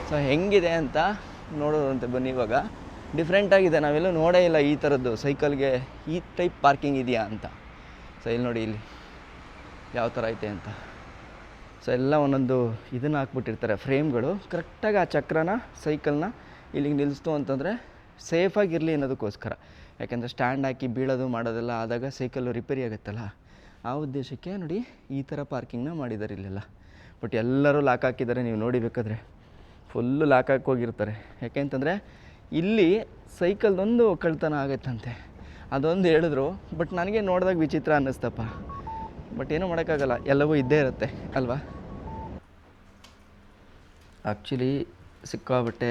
ಸೊ ಹೆಂಗಿದೆ ಅಂತ ನೋಡೋದಂತೆ ಬನ್ನಿ. ಇವಾಗ ಡಿಫ್ರೆಂಟಾಗಿದೆ, ನಾವೆಲ್ಲೂ ನೋಡೇ ಇಲ್ಲ ಈ ಥರದ್ದು ಸೈಕಲ್ಗೆ ಈ ಟೈಪ್ ಪಾರ್ಕಿಂಗ್ ಇದೆಯಾ ಅಂತ. ಸೊ ಇಲ್ಲಿ ನೋಡಿ, ಇಲ್ಲಿ ಯಾವ ಥರ ಐತೆ ಅಂತ. ಸೊ ಎಲ್ಲ ಒಂದೊಂದು ಇದನ್ನು ಹಾಕ್ಬಿಟ್ಟಿರ್ತಾರೆ, ಫ್ರೇಮ್ಗಳು. ಕರೆಕ್ಟಾಗಿ ಆ ಚಕ್ರನ ಸೈಕಲ್ನ ಇಲ್ಲಿಗೆ ನಿಲ್ಲಿಸ್ತು ಅಂತಂದರೆ ಸೇಫಾಗಿರಲಿ ಅನ್ನೋದಕ್ಕೋಸ್ಕರ. ಯಾಕೆಂದರೆ ಸ್ಟ್ಯಾಂಡ್ ಹಾಕಿ ಬೀಳೋದು ಮಾಡೋದೆಲ್ಲ ಆದಾಗ ಸೈಕಲ್ಲು ರಿಪೇರಿ ಆಗುತ್ತಲ್ಲ, ಆ ಉದ್ದೇಶಕ್ಕೆ ನೋಡಿ ಈ ಥರ ಪಾರ್ಕಿಂಗ್ನ ಮಾಡಿದ್ದಾರೆ ಇಲ್ಲೆಲ್ಲ. ಬಟ್ ಎಲ್ಲರೂ ಲಾಕ್ ಹಾಕಿದ್ದಾರೆ, ನೀವು ನೋಡಿಬೇಕಾದ್ರೆ ಫುಲ್ಲು ಲಾಕ್ ಹಾಕಿ ಹೋಗಿರ್ತಾರೆ. ಯಾಕೆ ಅಂತಂದರೆ ಇಲ್ಲಿ ಸೈಕಲ್ದೊಂದು ಕಳ್ತನ ಆಗತ್ತಂತೆ, ಅದೊಂದು ಹೇಳಿದ್ರು. ಬಟ್ ನನಗೆ ನೋಡಿದಾಗ ವಿಚಿತ್ರ ಅನ್ನಿಸ್ತಪ್ಪ. ಬಟ್ ಏನೂ ಮಾಡೋಕ್ಕಾಗಲ್ಲ, ಎಲ್ಲವೂ ಇದ್ದೇ ಇರುತ್ತೆ ಅಲ್ವಾ. ಆ್ಯಕ್ಚುಲಿ ಸಿಕ್ಕಾಬಟ್ಟೆ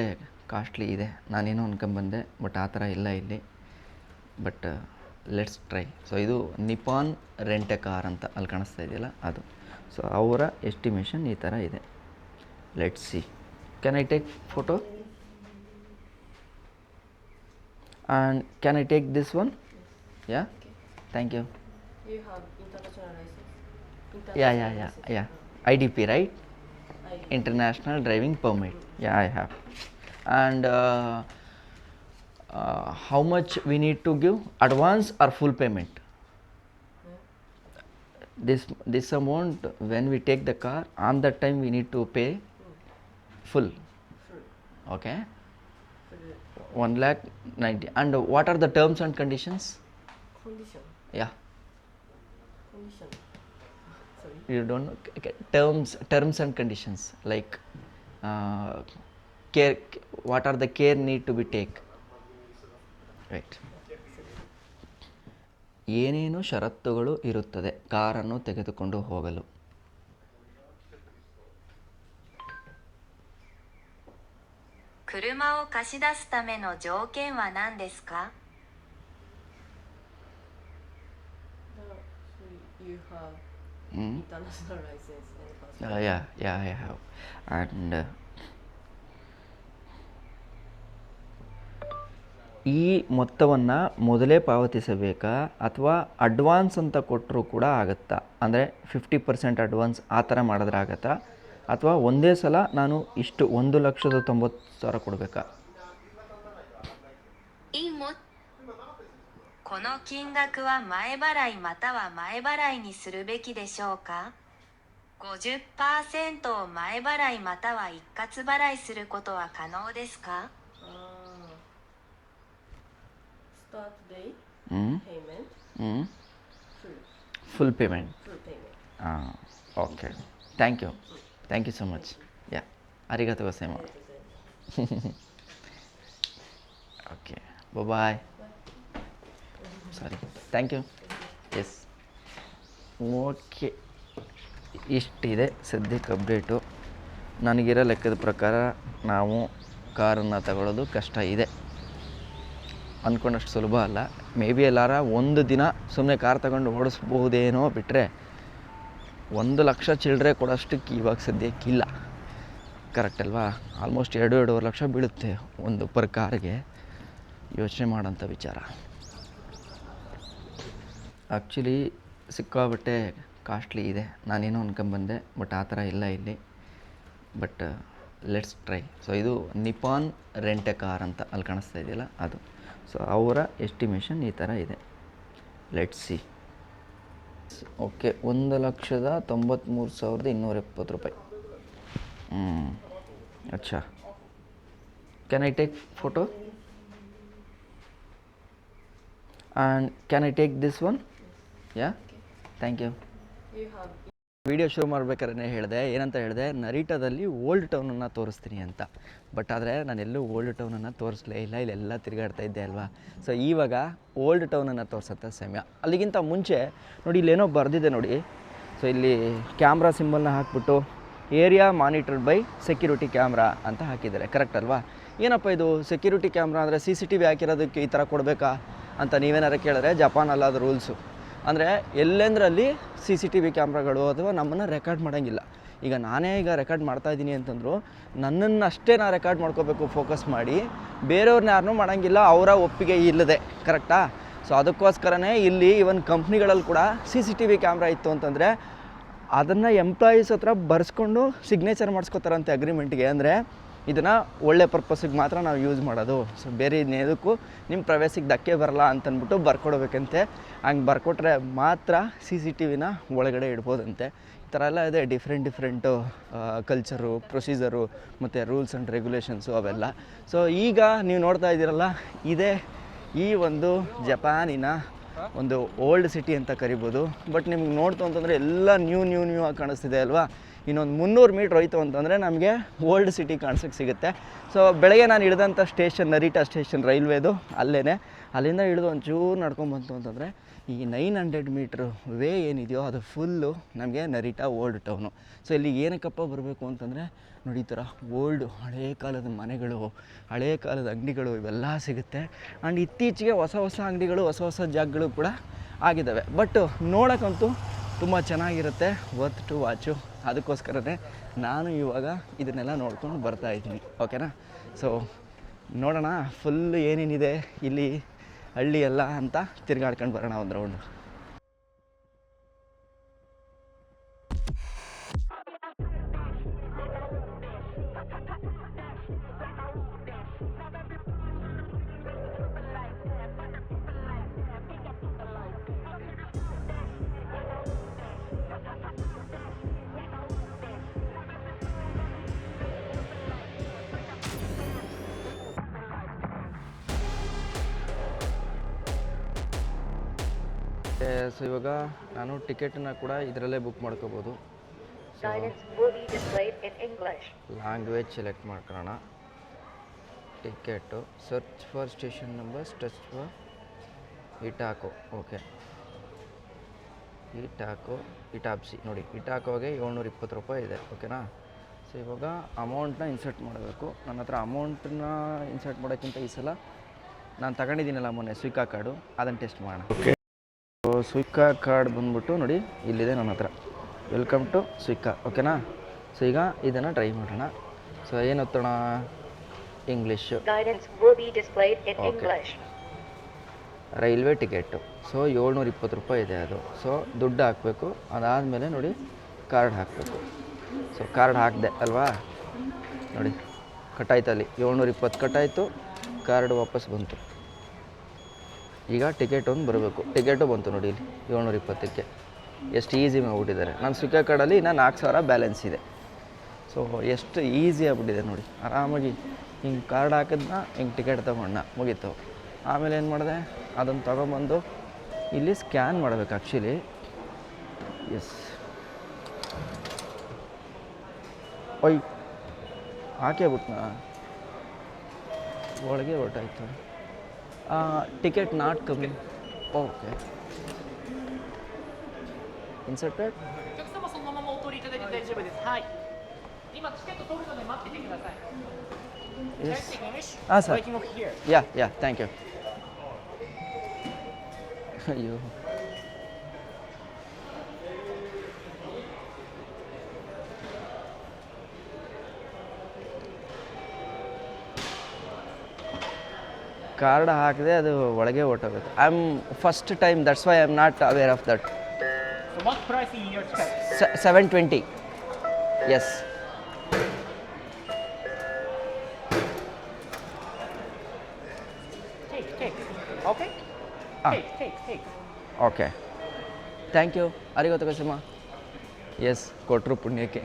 ಕಾಸ್ಟ್ಲಿ ಇದೆ. ನಾನೇನೋ ಅನ್ಕೊಂಬಂದೆ, ಬಟ್ ಆ ಥರ ಇಲ್ಲ ಇಲ್ಲಿ. But let's try. ಸೊ ಇದು ನಿಪಾನ್ ರೆಂಟ್ ಎ ಕಾರ್ ಅಂತ ಅಲ್ಲಿ ಕಾಣಿಸ್ತಾ ಇದೆಯಲ್ಲ ಅದು. ಸೊ ಅವರ ಎಸ್ಟಿಮೇಷನ್ ಈ ಥರ ಇದೆ. Let's see. Can I take photo? And can I take this one? Yeah, thank you. You have international license? Yeah. IDP, right? International driving permit. Yeah, I have. And how much we need to give? Advance or full payment? This amount, when we take the car, on that time we need to pay full. Okay. 1,90,000. And what are the terms and conditions? Condition. Yeah. Condition. You don't know terms and conditions like care. What are the care need to be take? Right. ಏನೇನು ಷರತ್ತುಗಳು ಇರುತ್ತದೆ ಕಾರನ್ನು ತೆಗೆದುಕೊಂಡು ಹೋಗಲು? You have Hmm? international license and passport. Yeah, I have. And ಈ ಮೊತ್ತವನ್ನು ಮೊದಲೇ ಪಾವತಿಸಬೇಕಾ ಅಥವಾ ಅಡ್ವಾನ್ಸ್ ಅಂತ ಕೊಟ್ಟರೂ ಕೂಡ ಆಗುತ್ತಾ? ಅಂದರೆ 50% ಅಡ್ವಾನ್ಸ್ ಆ ಥರ ಮಾಡಿದ್ರೆ ಆಗುತ್ತಾ ಅಥವಾ ಒಂದೇ ಸಲ ನಾನು ಇಷ್ಟು 1,90,000 ಕೊಡಬೇಕಾ? この金額は前払いまたは前払いにするべきでしょうか ?50% を前払いまたは一括払いすることは可能ですか Start date, うん payment, うん full, full payment. full payment. Okay, thank you so much. Yeah, ಅರಿಗತೋ ಗೋಸೈಮ. Okay, bye. Sorry, thank you. Yes, okay, ಇಷ್ಟಿದೆ ಸದ್ಯಕ್ಕೆ ಅಪ್ಡೇಟು. ನನಗಿರೋ ಲೆಕ್ಕದ ಪ್ರಕಾರ ನಾವು ಕಾರನ್ನು ತಗೊಳ್ಳೋದು ಕಷ್ಟ ಇದೆ, ಅಂದ್ಕೊಂಡಷ್ಟು ಸುಲಭ ಅಲ್ಲ. ಮೇ ಬಿ ಎಲ್ಲಾರ ಒಂದು ದಿನ ಸುಮ್ಮನೆ ಕಾರ್ ತಗೊಂಡು ಓಡಿಸ್ಬಹುದೇನೋ ಬಿಟ್ಟರೆ 1,00,000 ಚಿಲ್ಲರೆ ಕೊಡೋಷ್ಟಕ್ಕೆ ಇವಾಗ ಸದ್ಯಕ್ಕಿಲ್ಲ. ಕರೆಕ್ಟ್ ಅಲ್ವಾ? ಆಲ್ಮೋಸ್ಟ್ 2-2.5 ಲಕ್ಷ ಬೀಳುತ್ತೆ ಒಂದು ಪರ್ ಕಾರ್ಗೆ. ಯೋಚನೆ ಮಾಡೋಂಥ ವಿಚಾರ. ಆ್ಯಕ್ಚುಲಿ ಸಿಕ್ಕಾಬಟ್ಟೆ ಕಾಸ್ಟ್ಲಿ ಇದೆ. ನಾನೇನೋ ಅನ್ಕೊಂಬಂದೆ, ಬಟ್ ಆ ಥರ ಇಲ್ಲ ಇಲ್ಲಿ. But let's try. ಸೊ ಇದು ನಿಪಾನ್ ರೆಂಟ್ ಎ ಕಾರ್ ಅಂತ ಅಲ್ಲಿ ಕಾಣಿಸ್ತಾ ಇದೆಯಲ್ಲ ಅದು. ಸೊ ಅವರ ಎಸ್ಟಿಮೇಷನ್ ಈ ಥರ ಇದೆ. Let's C. ಓಕೆ, 1,93,270 ರೂಪಾಯಿ. ಅಚ್ಚಾ, can I take photo and can I take this one? Yeah, thank you. You have video ಶುರು ಮಾಡ್ಬೇಕಾದ್ರೆ ಹೇಳಿದೆ, ಏನಂತ ಹೇಳಿದೆ, ನರಿಟಾದಲ್ಲಿ ಓಲ್ಡ್ ಟೌನನ್ನು ತೋರಿಸ್ತೀನಿ ಅಂತ. ಬಟ್ ಆದರೆ ನಾನೆಲ್ಲೂ ಓಲ್ಡ್ ಟೌನನ್ನು ತೋರಿಸ್ಲೇ ಇಲ್ಲ, ಇಲ್ಲೆಲ್ಲ ತಿರುಗಾಡ್ತಾ ಇದ್ದೆ ಅಲ್ವಾ. ಸೊ ಇವಾಗ ಓಲ್ಡ್ ಟೌನನ್ನು ತೋರಿಸೋಂಥ ಸಮಯ. ಅಲ್ಲಿಗಿಂತ ಮುಂಚೆ ನೋಡಿ, ಇಲ್ಲೇನೋ ಬರೆದಿದೆ ನೋಡಿ. ಸೊ ಇಲ್ಲಿ ಕ್ಯಾಮ್ರಾ ಸಿಂಬಲ್ನ ಹಾಕ್ಬಿಟ್ಟು area monitored by security camera ಅಂತ ಹಾಕಿದ್ದಾರೆ. ಕರೆಕ್ಟ್ ಅಲ್ವಾ? ಏನಪ್ಪ ಇದು ಸೆಕ್ಯೂರಿಟಿ ಕ್ಯಾಮ್ರಾ ಅಂದರೆ CCTV ಹಾಕಿರೋದಕ್ಕೆ ಈ ಥರ ಕೊಡಬೇಕಾ ಅಂತ ನೀವೇನಾರು ಕೇಳಿದ್ರೆ, ಜಪಾನಲ್ಲ ಅದು ರೂಲ್ಸು. ಅಂದರೆ ಎಲ್ಲೆಂದ್ರಲ್ಲಿ CCTV ಕ್ಯಾಮ್ರಾಗಳು ಅಥವಾ ನಮ್ಮನ್ನು ರೆಕಾರ್ಡ್ ಮಾಡೋಂಗಿಲ್ಲ. ಈಗ ನಾನೇ ರೆಕಾರ್ಡ್ ಮಾಡ್ತಾಯಿದ್ದೀನಿ ಅಂತಂದರು, ನನ್ನನ್ನು ಅಷ್ಟೇ ನಾನು ರೆಕಾರ್ಡ್ ಮಾಡ್ಕೋಬೇಕು ಫೋಕಸ್ ಮಾಡಿ, ಬೇರೆಯವ್ರನ್ನ ಯಾರನ್ನೂ ಮಾಡೋಂಗಿಲ್ಲ ಅವರ ಒಪ್ಪಿಗೆ ಇಲ್ಲದೆ. ಕರೆಕ್ಟಾ? ಸೊ ಅದಕ್ಕೋಸ್ಕರನೇ ಇಲ್ಲಿ ಇವನ್ ಕಂಪ್ನಿಗಳಲ್ಲಿ ಕೂಡ CCTV ಕ್ಯಾಮ್ರಾ ಇತ್ತು ಅಂತಂದರೆ ಅದನ್ನು ಎಂಪ್ಲಾಯೀಸ್ ಹತ್ರ ಬರ್ಸ್ಕೊಂಡು ಸಿಗ್ನೇಚರ್ ಮಾಡಿಸ್ಕೋತಾರಂತೆ ಅಗ್ರಿಮೆಂಟ್ಗೆ. ಅಂದರೆ ಇದನ್ನು ಒಳ್ಳೆ ಪರ್ಪಸ್ಸಿಗೆ ಮಾತ್ರ ನಾವು ಯೂಸ್ ಮಾಡೋದು, ಸೊ ಬೇರೆ ಇನ್ನೇದಕ್ಕೂ ನಿಮ್ಮ ಪ್ರೈವೇಸಿಗೆ ಧಕ್ಕೆ ಬರಲ್ಲ ಅಂತಂದ್ಬಿಟ್ಟು ಬರ್ಕೊಡ್ಬೇಕಂತೆ. ಹಂಗೆ ಬರ್ಕೊಟ್ರೆ ಮಾತ್ರ CCTVನ ಒಳಗಡೆ ಇಡ್ಬೋದಂತೆ. ಈ ಥರ ಎಲ್ಲ ಇದೆ, ಡಿಫ್ರೆಂಟು ಕಲ್ಚರು, ಪ್ರೊಸೀಜರು ಮತ್ತು ರೂಲ್ಸ್ ಆ್ಯಂಡ್ ರೆಗ್ಯುಲೇಷನ್ಸು ಅವೆಲ್ಲ. ಸೊ ಈಗ ನೀವು ನೋಡ್ತಾ ಇದ್ದೀರಲ್ಲ, ಇದೇ ಈ ಒಂದು ಜಪಾನಿನ ಒಂದು ಓಲ್ಡ್ ಸಿಟಿ ಅಂತ ಕರಿಬೋದು. ಬಟ್ ನಿಮ್ಗೆ ನೋಡ್ತು ಅಂತಂದರೆ ಎಲ್ಲ ನ್ಯೂ ಆಗಿ ಕಾಣಿಸ್ತಿದೆ ಅಲ್ವಾ. ಇನ್ನೊಂದು 300 ಮೀಟ್ರ್ ಹೋಯ್ತು ಅಂತಂದರೆ ನಮಗೆ ಓಲ್ಡ್ ಸಿಟಿ ಕಾಣಿಸೋಕ್ಕೆ ಸಿಗುತ್ತೆ. ಸೊ ಬೆಳಗ್ಗೆ ನಾನು ಇಳಿದಂಥ ಸ್ಟೇಷನ್ ನರಿಟಾ ಸ್ಟೇಷನ್ ರೈಲ್ವೇದು ಅಲ್ಲೇ. ಅಲ್ಲಿಂದ ಇಳಿದು ಒಂಚೂರು ನಡ್ಕೊಂಬಂತು ಅಂತಂದರೆ ಈ 900 ಮೀಟ್ರ್ ವೇ ಏನಿದೆಯೋ ಅದು ಫುಲ್ಲು ನಮಗೆ ನರಿಟಾ ಓಲ್ಡ್ ಟೌನು. ಸೊ ಇಲ್ಲಿ ಏನಕ್ಕಪ್ಪ ಬರಬೇಕು ಅಂತಂದರೆ ನೋಡಿ, ಈ ಥರ ಓಲ್ಡು ಹಳೇ ಕಾಲದ ಮನೆಗಳು, ಹಳೇ ಕಾಲದ ಅಂಗಡಿಗಳು ಇವೆಲ್ಲ ಸಿಗುತ್ತೆ. ಆ್ಯಂಡ್ ಇತ್ತೀಚೆಗೆ ಹೊಸ ಅಂಗಡಿಗಳು, ಹೊಸ ಜಾಗಗಳು ಕೂಡ ಆಗಿದ್ದಾವೆ. ಬಟ್ ನೋಡೋಕ್ಕಂತೂ ತುಂಬ ಚೆನ್ನಾಗಿರುತ್ತೆ, ವರ್ತ್ ಟು ವಾಚು. ಅದಕ್ಕೋಸ್ಕರನೇ ನಾನು ಇವಾಗ ಇದನ್ನೆಲ್ಲ ನೋಡ್ಕೊಂಡು ಬರ್ತಾಯಿದ್ದೀನಿ. ಓಕೆನಾ? ಸೊ ನೋಡೋಣ ಫುಲ್ ಏನೇನಿದೆ ಇಲ್ಲಿ ಹಳ್ಳಿ ಎಲ್ಲ ಅಂತ ತಿರ್ಗಾಡ್ಕೊಂಡು ಬರೋಣ ಒಂದು ರೌಂಡು. ಸೊ ಇವಾಗ ನಾನು ಟಿಕೆಟನ್ನು ಕೂಡ ಇದರಲ್ಲೇ ಬುಕ್ ಮಾಡ್ಕೋಬೋದು. So Guidance will be displayed in English. Language select ಮಾಡ್ಕೊಳ್ಳೋಣ. Ticket search for station numbers, touch for Itako. Okay, ಇಟಾಪ್ಸಿ ನೋಡಿ, ಇಟಾಕೋಗೆ 720 ರೂಪಾಯಿ ಇದೆ. ಓಕೆನಾ. ಸೊ ಇವಾಗ ಅಮೌಂಟನ್ನ ಇನ್ಸರ್ಟ್ ಮಾಡಬೇಕು. ನನ್ನ ಹತ್ರ ಅಮೌಂಟನ್ನ ಇನ್ಸರ್ಟ್ ಮಾಡೋಕ್ಕಿಂತ ಈ ಸಲ ನಾನು ತಗೊಂಡಿದ್ದೀನಲ್ಲ ಮೊನ್ನೆ ಸ್ವಿಕ್ಕಾ ಕಾರ್ಡು, ಅದನ್ನು ಟೆಸ್ಟ್ ಮಾಡೋಣ. ಓಕೆ, ಸ್ವಿಕ್ಕಾ ಕಾರ್ಡ್ ಬಂದ್ಬಿಟ್ಟು ನೋಡಿ ಇಲ್ಲಿದೆ ನನ್ನ ಹತ್ರ. Welcome to Suica. ಓಕೆನಾ. ಸೊ ಈಗ ಇದನ್ನು ಟ್ರೈ ಮಾಡೋಣ. ಸೊ ಏನು ಒತ್ತೋಣ? English. Guidance will be displayed in Okay. English. Railway ticket. So 720 ರೂಪಾಯಿ ಇದೆ ಅದು. ಸೊ ದುಡ್ಡು ಹಾಕಬೇಕು. ಅದಾದಮೇಲೆ ನೋಡಿ ಕಾರ್ಡ್ ಹಾಕಬೇಕು. ಸೊ ಕಾರ್ಡ್ ಹಾಕಿದೆ ಅಲ್ವಾ, ನೋಡಿ ಕಟ್ಟಾಯ್ತು, ಅಲ್ಲಿ 720 ಕಟ್ಟಾಯಿತು, ಕಾರ್ಡ್ ವಾಪಸ್ ಬಂತು. ಈಗ ಟಿಕೆಟ್ ಒಂದು ಬರಬೇಕು. ಟಿಕೆಟು ಬಂತು ನೋಡಿ ಇಲ್ಲಿ 720ಕ್ಕೆ. ಎಷ್ಟು ಈಸಿ ಮಾಡಿಬಿಟ್ಟಿದ್ದಾರೆ. ನಾನು ಸ್ವಿಕ್ಕಾ ಕಾರ್ಡಲ್ಲಿ ಇನ್ನೂ 4000 ಬ್ಯಾಲೆನ್ಸ್ ಇದೆ. ಸೊ ಎಷ್ಟು ಈಸಿ ಆಗಿಬಿಟ್ಟಿದೆ ನೋಡಿ. ಆರಾಮಾಗಿ ಹಿಂಗೆ ಕಾರ್ಡ್ ಹಾಕಿದ್ನ, ಹಿಂಗೆ ಟಿಕೆಟ್ ತೊಗೊಂಡ, ಮುಗೀತು. ಆಮೇಲೆ ಏನು ಮಾಡಿದೆ, ಅದನ್ನು ತೊಗೊಂಬಂದು ಇಲ್ಲಿ ಸ್ಕ್ಯಾನ್ ಮಾಡಬೇಕು ಆ್ಯಕ್ಚುಲಿ. ಎಸ್, ಒಯ್ ಹಾಕೇ ಬಿಟ್ನಾ, ಒಳಗೆ ಹೊರಟಾಯ್ತು. Ticket not coming. Okay, inserted. お客様そのままお取りいただいて大丈夫です。はい。今チケット取るので待っててください。ಎಸ್. Speak English? Ah, sir. Waiting over here. Yeah thank you. ಅಯ್ಯೋ, ಕಾರ್ಡ್ ಹಾಕಿದೆ, ಅದು ಒಳಗೆ ಹೊರ್ಟೋಗುತ್ತೆ. I am first time, that's why I am not aware of that. So what price in your ticket? 720. Yes. Take. Okay? Ah. Take. Okay, thank you. ಅರಿಗೋತ ಕಸಮ್ಮ. ಎಸ್, ಕೊಟ್ಟರು ಪುಣ್ಯಕ್ಕೆ.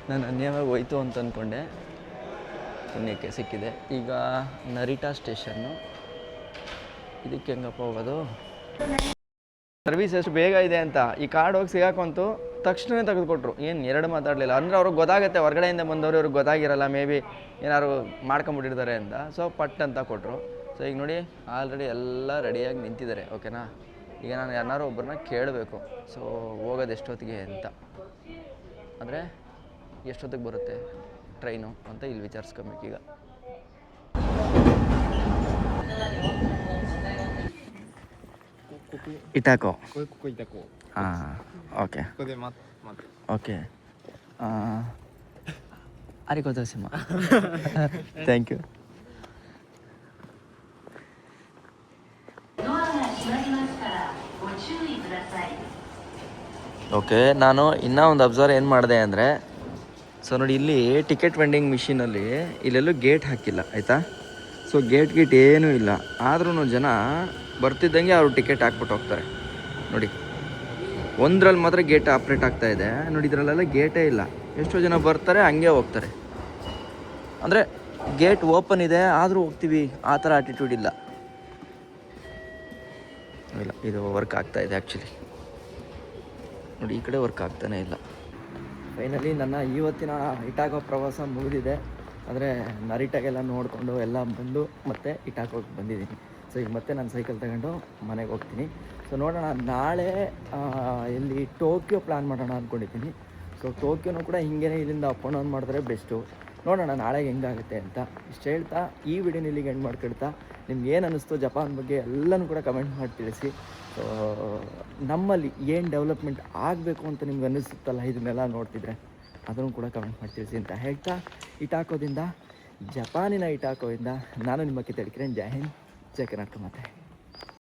ನಾನು ಅನ್ಯವಾಗಿ ಹೋಯ್ತು ಅಂತ ಅಂದ್ಕೊಂಡೆ, ಪುಣ್ಯಕ್ಕೆ ಸಿಕ್ಕಿದೆ. ಈಗ ನರಿಟಾ ಸ್ಟೇಷನ್ನು. ಇದಕ್ಕೆ ಹೆಂಗಪ್ಪ ಹೋಗೋದು? ಸರ್ವಿಸ್ ಎಷ್ಟು ಬೇಗ ಇದೆ ಅಂತ. ಈ ಕಾರ್ಡ್ ಹೋಗಿ ಸಿಗಾಕೊಂತು, ತಕ್ಷಣವೇ ತೆಗೆದುಕೊಟ್ರು. ಏನು ಎರಡು ಮಾತಾಡಲಿಲ್ಲ. ಅಂದರೆ ಅವ್ರಿಗೆ ಗೊತ್ತಾಗುತ್ತೆ, ಹೊರಗಡೆಯಿಂದ ಬಂದವರು ಇವ್ರಿಗೆ ಗೊತ್ತಾಗಿರಲ್ಲ, ಮೇ ಬಿ ಏನಾದ್ರು ಮಾಡ್ಕೊಂಬಿಟ್ಟಿರ್ತಾರೆ ಅಂತ. ಸೊ ಪಟ್ ಅಂತ ಕೊಟ್ಟರು. ಸೊ ಈಗ ನೋಡಿ ಆಲ್ರೆಡಿ ಎಲ್ಲ ರೆಡಿಯಾಗಿ ನಿಂತಿದ್ದಾರೆ. ಓಕೆನಾ. ಈಗ ನಾನು ಯಾರನ್ನಾರು ಒಬ್ಬರನ್ನ ಕೇಳಬೇಕು, ಸೊ ಹೋಗೋದು ಎಷ್ಟೊತ್ತಿಗೆ ಅಂತ, ಅಂದರೆ ಎಷ್ಟೊತ್ತಿಗೆ ಬರುತ್ತೆ ಟ್ರೈನು ಅಂತ ಇಲ್ಲಿ ವಿಚಾರಿಸ್ಕೊಬೇಕು ಈಗ. ಇಟಾಕೋ. ಹಾಂ, ಓಕೆ ಓಕೆ. ಅರಿಗೋತ ಸಿಂಹ. Thank you. ドアが閉まりますからご注意ください。 ಓಕೆ, ನಾನು ಇನ್ನೂ ಒಂದು ಅಬ್ಸರ್ವ್ ಏನು ಮಾಡಿದೆ ಅಂದರೆ, ಸೊ ನೋಡಿ ಇಲ್ಲಿ ಟಿಕೆಟ್ ವೆಂಡಿಂಗ್ ಮಿಷಿನಲ್ಲಿ ಇಲ್ಲೆಲ್ಲೂ ಗೇಟ್ ಹಾಕಿಲ್ಲ, ಆಯಿತಾ. ಸೊ ಗೇಟ್ ಏನೂ ಇಲ್ಲ. ಆದ್ರೂ ಜನ ಬರ್ತಿದ್ದಂಗೆ ಅವರು ಟಿಕೆಟ್ ಹಾಕ್ಬಿಟ್ಟು ಹೋಗ್ತಾರೆ ನೋಡಿ. ಒಂದರಲ್ಲಿ ಮಾತ್ರ ಗೇಟ್ ಆಪ್ರೇಟ್ ಆಗ್ತಾ ಇದೆ ನೋಡಿ, ಇದರಲ್ಲೆಲ್ಲ ಗೇಟೇ ಇಲ್ಲ. ಎಷ್ಟೋ ಜನ ಬರ್ತಾರೆ ಹಂಗೆ ಹೋಗ್ತಾರೆ. ಅಂದರೆ ಗೇಟ್ ಓಪನ್ ಇದೆ ಆದರೂ ಹೋಗ್ತೀವಿ, ಆ ಥರ ಆಟಿಟ್ಯೂಡ್ ಇಲ್ಲ. ಇದು ವರ್ಕ್ ಆಗ್ತಾ ಇದೆ ಆ್ಯಕ್ಚುಲಿ. ನೋಡಿ ಈ ಕಡೆ ವರ್ಕ್ ಆಗ್ತಾನೇ ಇಲ್ಲ. ಫೈನಲಿ ನನ್ನ ಇವತ್ತಿನ ಇಟಾಕೋ ಪ್ರವಾಸ ಮುಗಿದಿದೆ. ಅಂದರೆ ನರಿಟಾಗೆಲ್ಲ ನೋಡಿಕೊಂಡು ಎಲ್ಲ ಬಂದು ಮತ್ತೆ ಇಟಾಕೋಗೆ ಬಂದಿದ್ದೀನಿ. ಸೊ ಈಗ ಮತ್ತೆ ನಾನು ಸೈಕಲ್ ತಗೊಂಡು ಮನೆಗೆ ಹೋಗ್ತೀನಿ. ಸೊ ನೋಡೋಣ, ನಾಳೆ ಎಲ್ಲಿ ಟೋಕಿಯೋ ಪ್ಲ್ಯಾನ್ ಮಾಡೋಣ ಅಂದ್ಕೊಂಡಿದ್ದೀನಿ. ಸೊ ಟೋಕಿಯೋನು ಕೂಡ ಹಿಂಗೇ ಇಲ್ಲಿಂದ ಅಪ್ ಆ್ಯಂಡ್ ಡೌನ್ ಮಾಡಿದ್ರೆ ಬೆಸ್ಟು. ನೋಡೋಣ ನಾಳೆಗೆ ಹೆಂಗಾಗುತ್ತೆ ಅಂತ ಇಷ್ಟು ಹೇಳ್ತಾ ಈ ವಿಡಿಯೋನ ಇಲ್ಲಿಗೆ ಎಂಡ್ ಮಾಡ್ಕೊಳ್ತಾ, ನಿಮ್ಗೆ ಏನು ಅನ್ನಿಸ್ತು ಜಪಾನ್ ಬಗ್ಗೆ ಎಲ್ಲನೂ ಕೂಡ ಕಮೆಂಟ್ ಮಾಡಿ ತಿಳಿಸಿ. ಸೊ ನಮ್ಮಲ್ಲಿ ಏನು ಡೆವಲಪ್ಮೆಂಟ್ ಆಗಬೇಕು ಅಂತ ನಿಮ್ಗೆ ಅನ್ನಿಸುತ್ತಲ್ಲ ಇದನ್ನೆಲ್ಲ ನೋಡ್ತಿದ್ರೆ, ಅದನ್ನು ಕೂಡ ಕಮೆಂಟ್ ಮಾಡಿ ತಿಳಿಸಿ ಅಂತ ಹೇಳ್ತಾ, ಇಟಾಕೋದಿಂದ, ಜಪಾನಿನ ಇಟಾಕೋಯಿಂದ ನಾನು ನಿಮ್ಮ ಕಿತ್ತಡಿக்கிறೇನು. ಜೈ ಹಿಂದ್, ಜೈ ಕರ್ನಾಟಕ. ಮತ್ತೆ